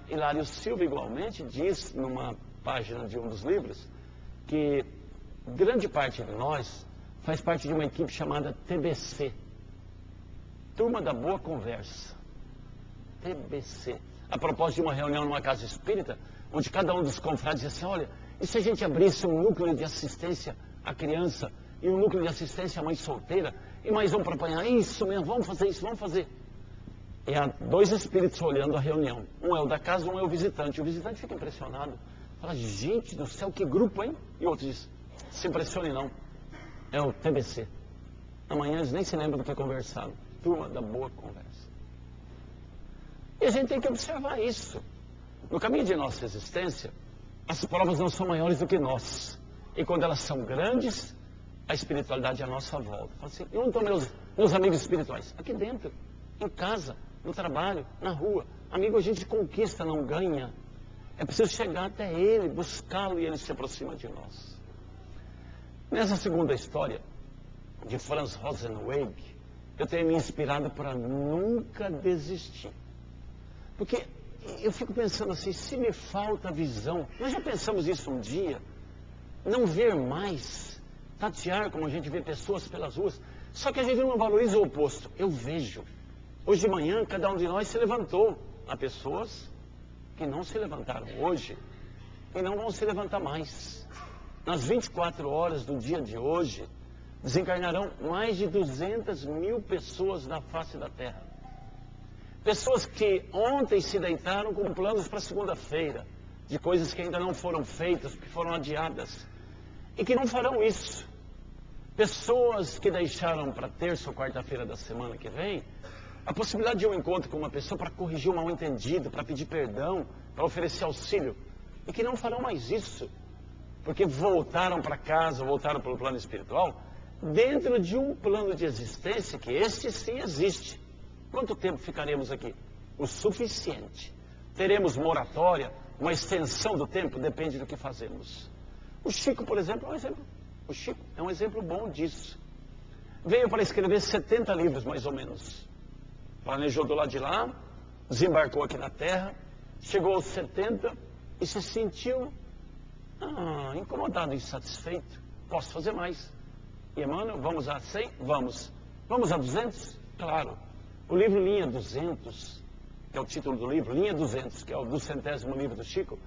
Hilário Silva, igualmente, diz numa página de um dos livros, que grande parte de nós faz parte de uma equipe chamada TBC. Turma da Boa Conversa. TBC. A propósito de uma reunião numa casa espírita, onde cada um dos confrades disse assim, olha, e se a gente abrisse um núcleo de assistência à criança e um núcleo de assistência à mãe solteira e mais um para apanhar? Isso mesmo, vamos fazer isso, vamos fazer. E há 2 espíritos olhando a reunião. Um é o da casa, um é o visitante. O visitante fica impressionado. Fala, gente do céu, que grupo, hein? E o outro diz, se impressione não. É o TBC. Amanhã eles nem se lembram do que conversaram. Turma da Boa Conversa. E a gente tem que observar isso. No caminho de nossa existência, as provas não são maiores do que nós. E quando elas são grandes, a espiritualidade é a nossa volta. Fala assim, e onde estão meus amigos espirituais? Aqui dentro, em casa, no trabalho, na rua. Amigo, a gente conquista, não ganha. É preciso chegar até ele, buscá-lo e ele se aproxima de nós. Nessa segunda história, de Franz Rosenzweig, eu tenho me inspirado para nunca desistir. Porque eu fico pensando assim, se me falta visão, nós já pensamos isso um dia, não ver mais, tatear como a gente vê pessoas pelas ruas, só que a gente não valoriza o oposto. Eu vejo, hoje de manhã cada um de nós se levantou, há pessoas que não se levantaram hoje e não vão se levantar mais. Nas 24 horas do dia de hoje, desencarnarão mais de 200 mil pessoas na face da Terra. Pessoas que ontem se deitaram com planos para segunda-feira, de coisas que ainda não foram feitas, que foram adiadas, e que não farão isso. Pessoas que deixaram para terça ou quarta-feira da semana que vem, a possibilidade de um encontro com uma pessoa para corrigir o mal-entendido, para pedir perdão, para oferecer auxílio, e que não farão mais isso, porque voltaram para casa, voltaram para o plano espiritual, dentro de um plano de existência que este sim existe. Quanto tempo ficaremos aqui? O suficiente. Teremos moratória, uma extensão do tempo, depende do que fazemos. O Chico, por exemplo, é um exemplo. O Chico é um exemplo bom disso. Veio para escrever 70 livros, mais ou menos. Planejou do lado de lá, desembarcou aqui na Terra, chegou aos 70 e se sentiu incomodado, insatisfeito. Posso fazer mais. E Emmanuel, vamos a 100? Vamos. Vamos a 200? Claro. O livro Linha 200, que é o título do livro, Linha 200, que é o 200º livro do Chico,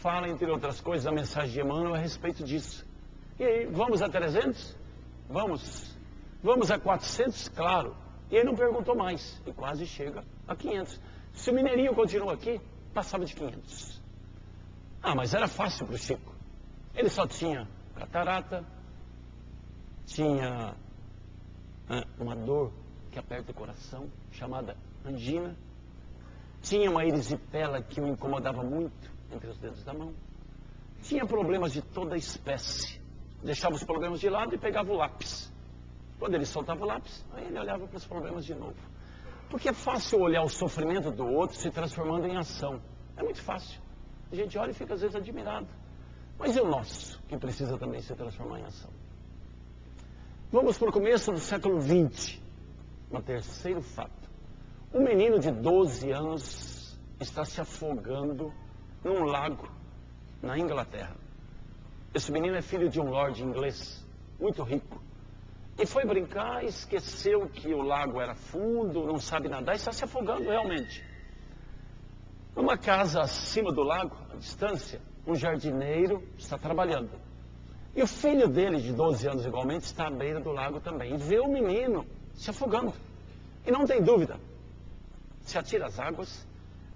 fala, entre outras coisas, a mensagem de Emmanuel a respeito disso. E aí, vamos a 300? Vamos. Vamos a 400? Claro. E ele não perguntou mais, e quase chega a 500. Se o Mineirinho continua aqui, passava de 500. Ah, mas era fácil para o Chico. Ele só tinha catarata, tinha uma dor que aperta o coração, chamada angina, tinha uma erisipela que o incomodava muito entre os dedos da mão, tinha problemas de toda espécie, deixava os problemas de lado e pegava o lápis. Quando ele soltava o lápis, aí ele olhava para os problemas de novo. Porque é fácil olhar o sofrimento do outro se transformando em ação. É muito fácil. A gente olha e fica às vezes admirado. Mas e o nosso, que precisa também se transformar em ação? Vamos para o começo do século XX. Um terceiro fato. Um menino de 12 anos está se afogando num lago na Inglaterra. Esse menino é filho de um lord inglês, muito rico. E foi brincar e esqueceu que o lago era fundo, não sabe nadar e está se afogando realmente. Numa casa acima do lago, à distância, um jardineiro está trabalhando. E o filho dele, de 12 anos igualmente, está à beira do lago também. E vê o menino se afogando. E não tem dúvida. Se atira às águas,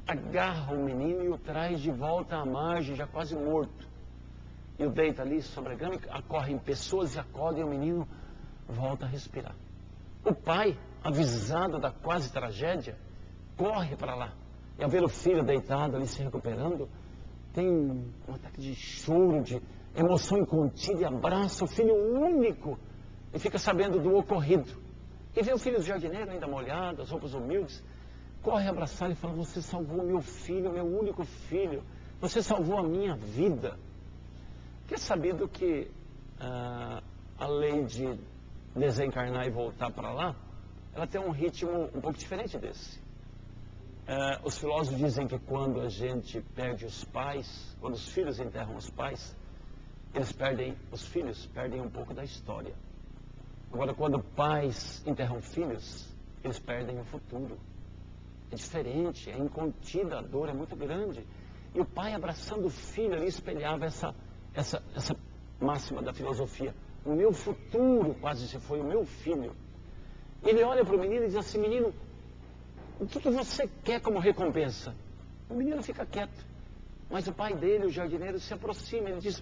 agarra o menino e o traz de volta à margem, já quase morto. E o deita ali sobre a grama, acorrem pessoas e acordam e o menino volta a respirar. O pai, avisado da quase tragédia, corre para lá. E ao ver o filho deitado ali se recuperando, tem um ataque de choro, de emoção incontida e abraça o filho único e fica sabendo do ocorrido. E vê o filho do jardineiro ainda molhado, as roupas humildes, corre a abraçar e fala: você salvou meu filho, meu único filho, você salvou a minha vida. Que é sabido que a lei de desencarnar e voltar para lá, ela tem um ritmo um pouco diferente desse. Os filósofos dizem que quando a gente perde os pais, quando os filhos enterram os pais, os filhos perdem um pouco da história. Agora, quando pais enterram filhos, eles perdem o futuro. É diferente, é incontida, a dor é muito grande. E o pai abraçando o filho ali espelhava essa máxima da filosofia. O meu futuro quase se foi, o meu filho. Ele olha para o menino e diz assim: menino, o que você quer como recompensa? O menino fica quieto. Mas o pai dele, o jardineiro, se aproxima. Ele diz: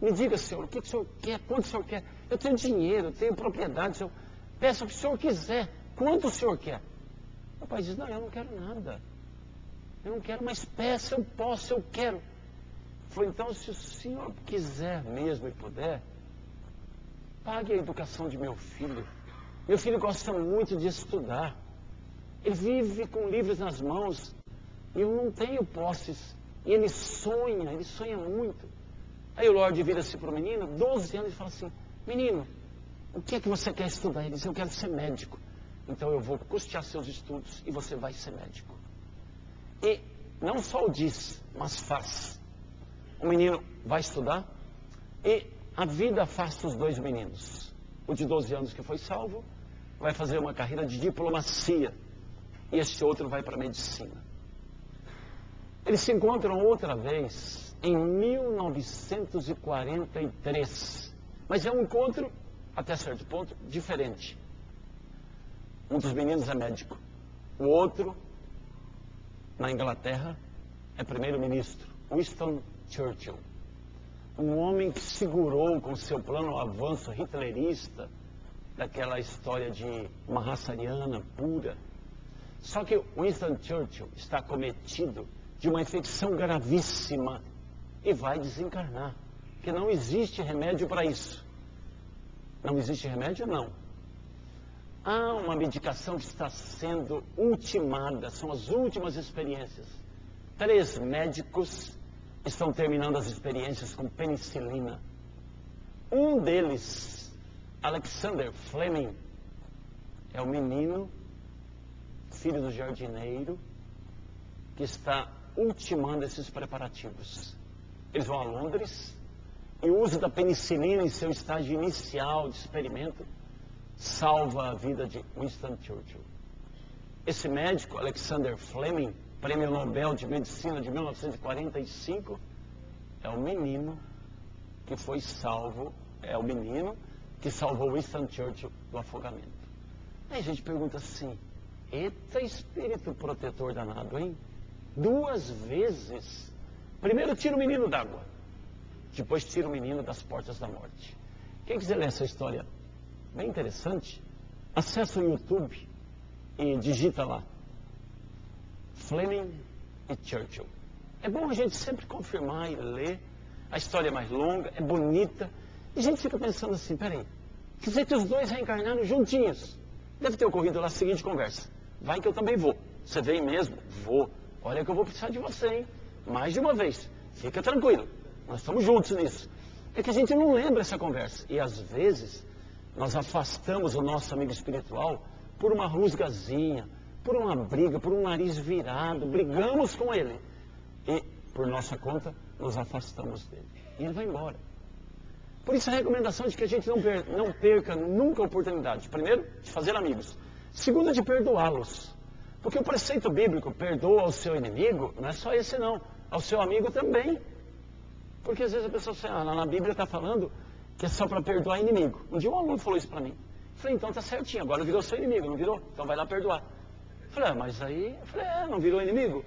me diga, senhor, o que o senhor quer? Quanto o senhor quer? Eu tenho dinheiro, eu tenho propriedade, senhor. Peça o que o senhor quiser. Quanto o senhor quer? O pai diz: não, eu não quero nada. Eu não quero, mas peça, eu posso, eu quero. Falou: então, se o senhor quiser mesmo e puder, pague a educação de meu filho. Meu filho gosta muito de estudar. Ele vive com livros nas mãos. E eu não tenho posses. E ele sonha muito. Aí o Lorde vira-se para o menino, 12 anos, e fala assim: menino, o que é que você quer estudar? Ele diz: eu quero ser médico. Então eu vou custear seus estudos e você vai ser médico. E não só o diz, mas faz. O menino vai estudar e a vida afasta os dois meninos. O de 12 anos, que foi salvo, vai fazer uma carreira de diplomacia. E este outro vai para a medicina. Eles se encontram outra vez em 1943. Mas é um encontro, até certo ponto, diferente. Um dos meninos é médico. O outro, na Inglaterra, é primeiro-ministro. Winston Churchill. Um homem que segurou com seu plano o avanço hitlerista daquela história de uma raça ariana pura. Só que Winston Churchill está cometido de uma infecção gravíssima e vai desencarnar. Porque não existe remédio para isso. Não existe remédio? Não. Há uma medicação que está sendo ultimada, são as últimas experiências. 3 médicos estão terminando as experiências com penicilina. Um deles, Alexander Fleming, é o menino, filho do jardineiro, que está ultimando esses preparativos. Eles vão a Londres e o uso da penicilina em seu estágio inicial de experimento salva a vida de Winston Churchill. Esse médico, Alexander Fleming, Prêmio Nobel de Medicina de 1945, é o menino que foi salvo, é o menino que salvou Winston Churchill do afogamento. Aí a gente pergunta assim, eita espírito protetor danado, hein? 2 vezes. Primeiro tira o menino d'água, depois tira o menino das portas da morte. Quem quiser ler essa história bem interessante, acessa o YouTube e digita lá, Fleming e Churchill. É bom a gente sempre confirmar e ler. A história é mais longa, é bonita. E a gente fica pensando assim, peraí, quer dizer que os dois reencarnaram juntinhos. Deve ter ocorrido lá a seguinte conversa. Vai que eu também vou. Você vem mesmo? Vou. Olha que eu vou precisar de você, hein? Mais de uma vez. Fica tranquilo. Nós estamos juntos nisso. É que a gente não lembra essa conversa. E às vezes, nós afastamos o nosso amigo espiritual por uma rusgazinha, por uma briga, por um nariz virado. Brigamos com ele. E, por nossa conta, nos afastamos dele. E ele vai embora. Por isso a recomendação de que a gente não perca nunca a oportunidade. Primeiro, de fazer amigos. Segundo, de perdoá-los. Porque o preceito bíblico, perdoa ao seu inimigo, não é só esse não. Ao seu amigo também. Porque às vezes a pessoa fala, na Bíblia está falando que é só para perdoar inimigo. Um dia um aluno falou isso para mim. Eu falei, então tá certinho, agora virou seu inimigo, não virou? Então vai lá perdoar. Eu falei, mas aí, não virou inimigo?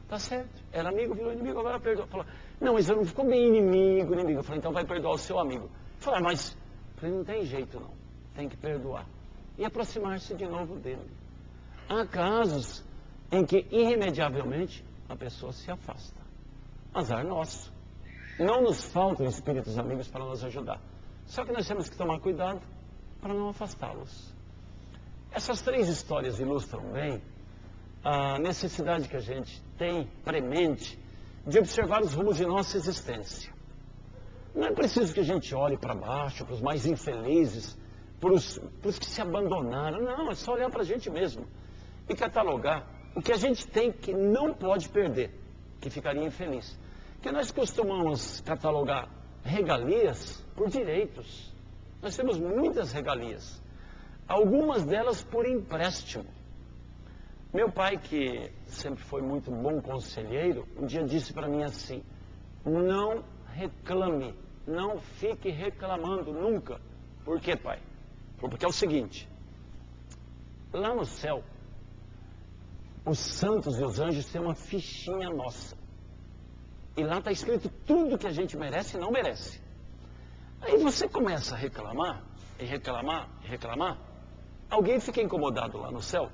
Tá certo, era amigo, virou inimigo, agora perdoa. Falou, não, mas não ficou bem inimigo. Eu falei, então vai perdoar o seu amigo. Eu falei, mas não tem jeito não, tem que perdoar. E aproximar-se de novo dele. Há casos em que irremediavelmente a pessoa se afasta. Azar nosso. Não nos faltam espíritos amigos para nos ajudar. Só que nós temos que tomar cuidado para não afastá-los. Essas 3 histórias ilustram bem a necessidade que a gente tem premente de observar os rumos de nossa existência. Não é preciso que a gente olhe para baixo, para os mais infelizes, para os que se abandonaram. Não, é só olhar para a gente mesmo e catalogar o que a gente tem que não pode perder, que ficaria infeliz. Porque nós costumamos catalogar regalias por direitos. Nós temos muitas regalias, algumas delas por empréstimo. Meu pai, que sempre foi muito bom conselheiro, um dia disse para mim assim, não reclame, não fique reclamando nunca. Por quê, pai? Porque é o seguinte, lá no céu, os santos e os anjos têm uma fichinha nossa. E lá está escrito tudo que a gente merece e não merece. Aí você começa a reclamar, e reclamar, e reclamar. Alguém fica incomodado lá no céu.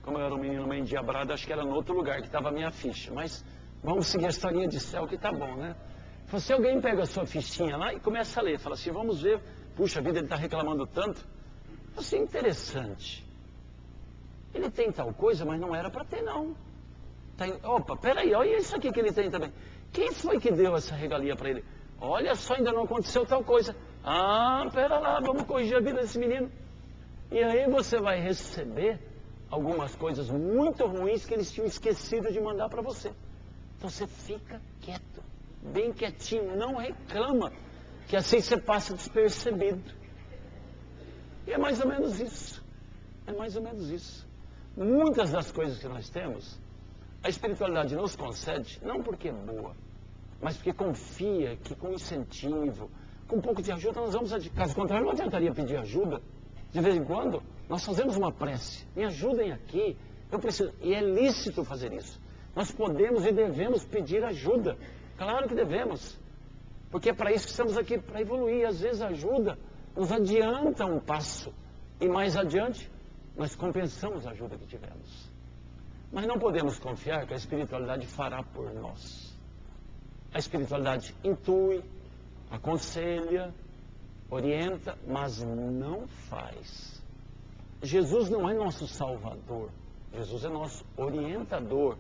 Como eu era um menino meio endiabrado, acho que era no outro lugar que estava a minha ficha. Mas vamos seguir a historinha de céu que tá bom, né? Se alguém pega a sua fichinha lá e começa a ler, fala assim, vamos ver, puxa vida, ele está reclamando tanto. Assim, interessante. Ele tem tal coisa, mas não era para ter, não. Opa, peraí, olha isso aqui que ele tem também. Quem foi que deu essa regalia para ele? Olha só, ainda não aconteceu tal coisa. Ah, pera lá, vamos corrigir a vida desse menino. E aí você vai receber algumas coisas muito ruins que eles tinham esquecido de mandar para você. Então você fica quieto, bem quietinho, não reclama, que assim você passa despercebido. E é mais ou menos isso. É mais ou menos isso. Muitas das coisas que nós temos, a espiritualidade nos concede, não porque é boa, mas porque confia que com incentivo, com um pouco de ajuda, nós vamos adquirir. Caso contrário, não adiantaria pedir ajuda. De vez em quando, nós fazemos uma prece. Me ajudem aqui, eu preciso. E é lícito fazer isso. Nós podemos e devemos pedir ajuda. Claro que devemos. Porque é para isso que estamos aqui, para evoluir. Às vezes a ajuda nos adianta um passo. E mais adiante, nós compensamos a ajuda que tivemos. Mas não podemos confiar que a espiritualidade fará por nós. A espiritualidade intui, aconselha, orienta, mas não faz. Jesus não é nosso salvador. Jesus é nosso orientador.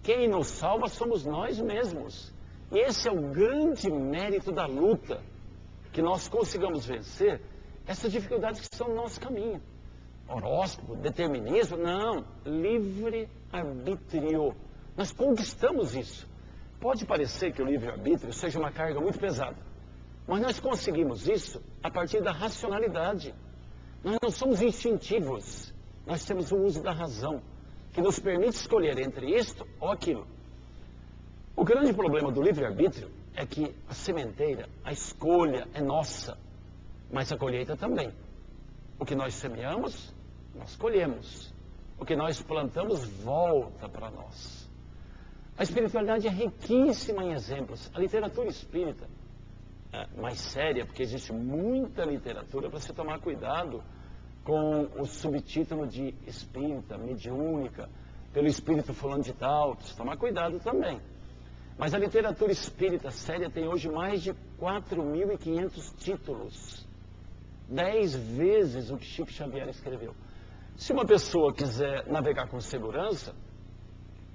Quem nos salva somos nós mesmos. E esse é o grande mérito da luta. Que nós consigamos vencer essas dificuldades que estão no nosso caminho. Horóscopo, determinismo, não. Livre-arbítrio. Nós conquistamos isso. Pode parecer que o livre-arbítrio seja uma carga muito pesada. Mas nós conseguimos isso a partir da racionalidade. Nós não somos instintivos. Nós temos o uso da razão, que nos permite escolher entre isto ou aquilo. O grande problema do livre-arbítrio é que a sementeira, a escolha é nossa, mas a colheita também. O que nós semeamos, nós colhemos. O que nós plantamos volta para nós. A espiritualidade é riquíssima em exemplos. A literatura espírita é mais séria, porque existe muita literatura para se tomar cuidado com o subtítulo de espírita, mediúnica, pelo espírito fulano de tal, precisa tomar cuidado também. Mas a literatura espírita séria tem hoje mais de 4.500 títulos. 10 vezes o que Chico Xavier escreveu. Se uma pessoa quiser navegar com segurança,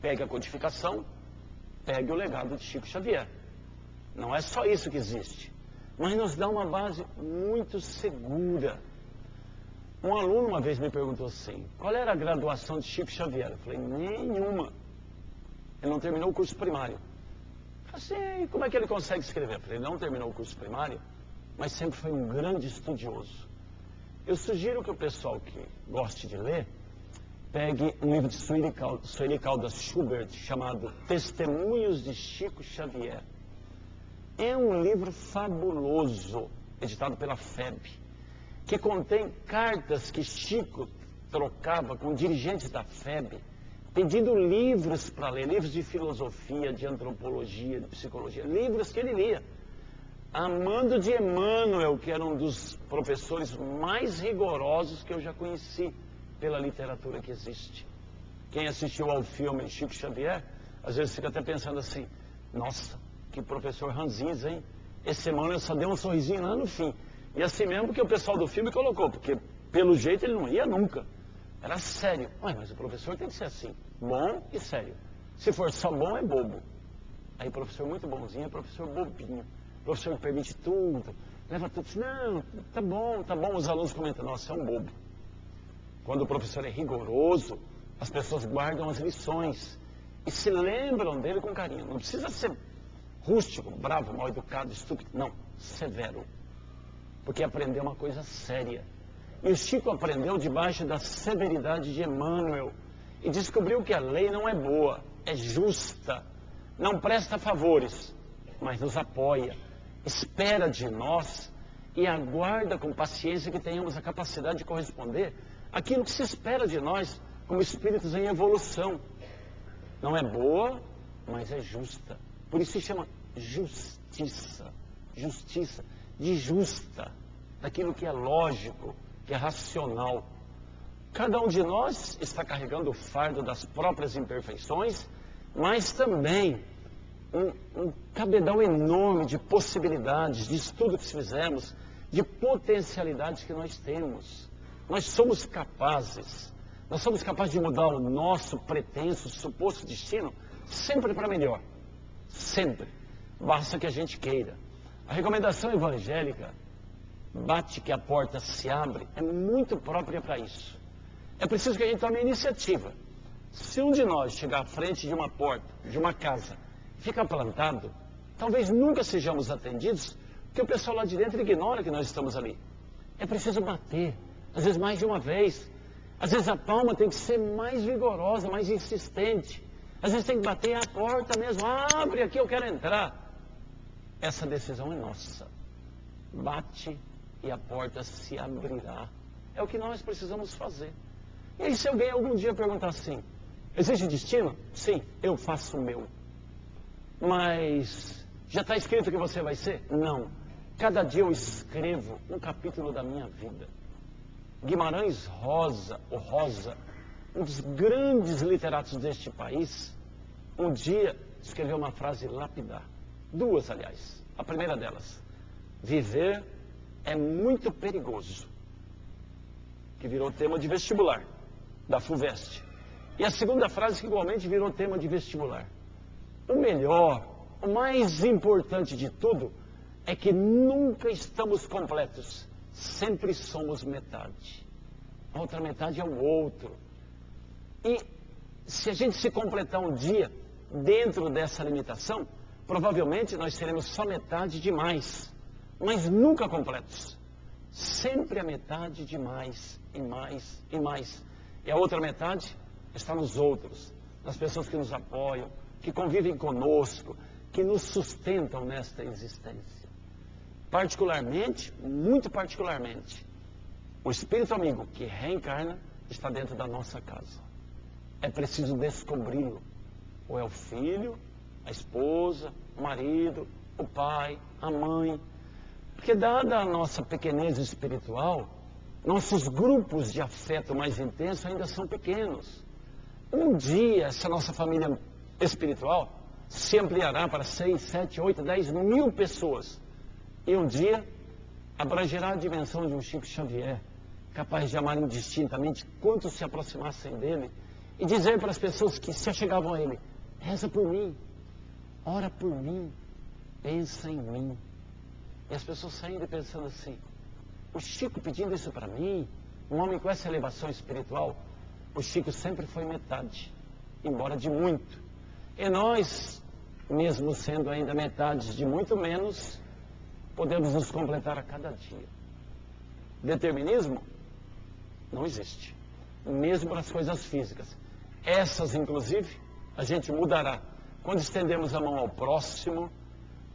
pegue a codificação, pegue o legado de Chico Xavier. Não é só isso que existe, mas nos dá uma base muito segura. Um aluno uma vez me perguntou assim, qual era a graduação de Chico Xavier? Eu falei, nenhuma. Ele não terminou o curso primário. Eu falei assim, como é que ele consegue escrever? Eu falei, ele não terminou o curso primário, mas sempre foi um grande estudioso. Eu sugiro que o pessoal que goste de ler, pegue um livro de Sueli Caldas Schubert, chamado Testemunhos de Chico Xavier. É um livro fabuloso, editado pela FEB, que contém cartas que Chico trocava com dirigentes da FEB, pedindo livros para ler, livros de filosofia, de antropologia, de psicologia, livros que ele lia. Amando de Emmanuel, que era um dos professores mais rigorosos que eu já conheci pela literatura que existe. Quem assistiu ao filme Chico Xavier, às vezes fica até pensando assim, nossa, que professor ranzinza, hein? Esse Emmanuel só deu um sorrisinho lá no fim. E assim mesmo que o pessoal do filme colocou, porque pelo jeito ele não ia nunca. Era sério. Ué, mas o professor tem que ser assim, bom e sério. Se for só bom, é bobo. Aí o professor muito bonzinho é professor bobinho. O professor que permite tudo, leva tudo. Não, tá bom. Os alunos comentam, nossa, é um bobo. Quando o professor é rigoroso, as pessoas guardam as lições e se lembram dele com carinho. Não precisa ser rústico, bravo, mal educado, estúpido. Não, severo. Porque aprendeu uma coisa séria. E o Chico aprendeu debaixo da severidade de Emmanuel e descobriu que a lei não é boa, é justa, não presta favores, mas nos apoia, espera de nós e aguarda com paciência que tenhamos a capacidade de corresponder àquilo que se espera de nós como espíritos em evolução. Não é boa, mas é justa. Por isso se chama justiça. Justiça, de justa, daquilo que é lógico, que é racional. Cada um de nós está carregando o fardo das próprias imperfeições, mas também um cabedal enorme de possibilidades, de estudo que fizemos, de potencialidades que nós temos. Nós somos capazes de mudar o nosso pretenso, suposto destino, sempre para melhor. Sempre. Basta que a gente queira. A recomendação evangélica, bate que a porta se abre, é muito própria para isso. É preciso que a gente tome a iniciativa. Se um de nós chegar à frente de uma porta, de uma casa, fica plantado, talvez nunca sejamos atendidos, porque o pessoal lá de dentro ignora que nós estamos ali. É preciso bater, às vezes mais de uma vez. Às vezes a palma tem que ser mais vigorosa, mais insistente. Às vezes tem que bater a porta mesmo. Abre aqui, eu quero entrar. Essa decisão é nossa. Bate e a porta se abrirá. É o que nós precisamos fazer. E aí se alguém algum dia perguntar assim, existe destino? Sim, eu faço o meu. Mas já está escrito que você vai ser? Não. Cada dia eu escrevo um capítulo da minha vida. Guimarães Rosa, um dos grandes literatos deste país, um dia escreveu uma frase lapidar. Duas, aliás. A primeira delas, viver é muito perigoso, que virou tema de vestibular, da FUVEST. E a segunda frase que igualmente virou tema de vestibular. O melhor, o mais importante de tudo, é que nunca estamos completos. Sempre somos metade. A outra metade é o outro. E se a gente se completar um dia dentro dessa limitação, provavelmente nós seremos só metade de mais, mas nunca completos. Sempre a metade de mais, e mais, e mais. E a outra metade está nos outros, nas pessoas que nos apoiam, que convivem conosco, que nos sustentam nesta existência. Particularmente, muito particularmente, o espírito amigo que reencarna está dentro da nossa casa. É preciso descobri-lo. Ou é o filho, a esposa, o marido, o pai, a mãe. Porque dada a nossa pequenez espiritual, nossos grupos de afeto mais intenso ainda são pequenos. Um dia, essa nossa família espiritual se ampliará para 6, 7, 8, 10 mil pessoas. E um dia, abrangerá a dimensão de um Chico Xavier, capaz de amar indistintamente quantos se aproximassem dele, e dizer para as pessoas que se achegavam a ele: reza por mim, ora por mim, pensa em mim. E as pessoas saindo pensando assim: o Chico pedindo isso para mim, um homem com essa elevação espiritual. O Chico sempre foi metade, embora de muito. E nós, mesmo sendo ainda metade de muito menos, podemos nos completar a cada dia. Determinismo não existe, mesmo para as coisas físicas. Essas, inclusive, a gente mudará quando estendemos a mão ao próximo,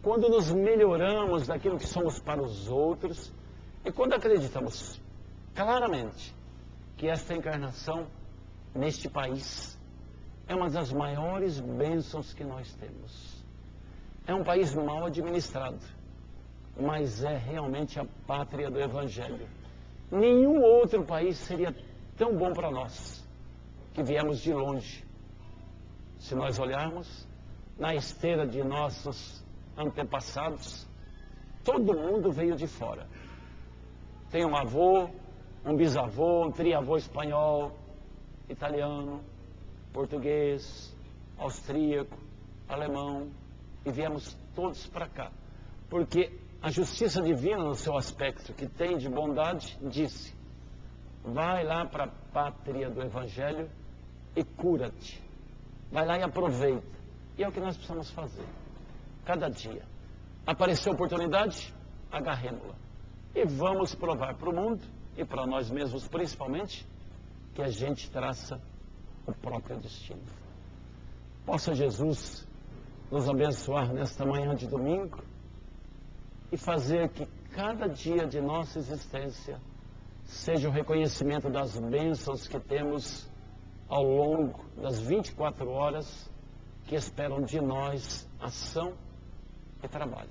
quando nos melhoramos daquilo que somos para os outros e quando acreditamos claramente que esta encarnação neste país é uma das maiores bênçãos que nós temos. É um país mal administrado, mas é realmente a pátria do Evangelho. Nenhum outro país seria tão bom para nós, que viemos de longe. Se nós olharmos na esteira de nossos antepassados, todo mundo veio de fora. Tem um avô, um bisavô, um triavô espanhol, italiano, português, austríaco, alemão, e viemos todos para cá. Porque a justiça divina, no seu aspecto que tem de bondade, disse: vai lá para a pátria do Evangelho e cura-te. Vai lá e aproveita. E é o que nós precisamos fazer. Cada dia. Apareceu a oportunidade, agarremos-la. E vamos provar para o mundo, e para nós mesmos principalmente, que a gente traça o próprio destino. Possa Jesus nos abençoar nesta manhã de domingo e fazer que cada dia de nossa existência seja o reconhecimento das bênçãos que temos ao longo das 24 horas que esperam de nós ação e trabalho.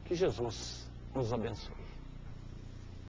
Que Jesus nos abençoe.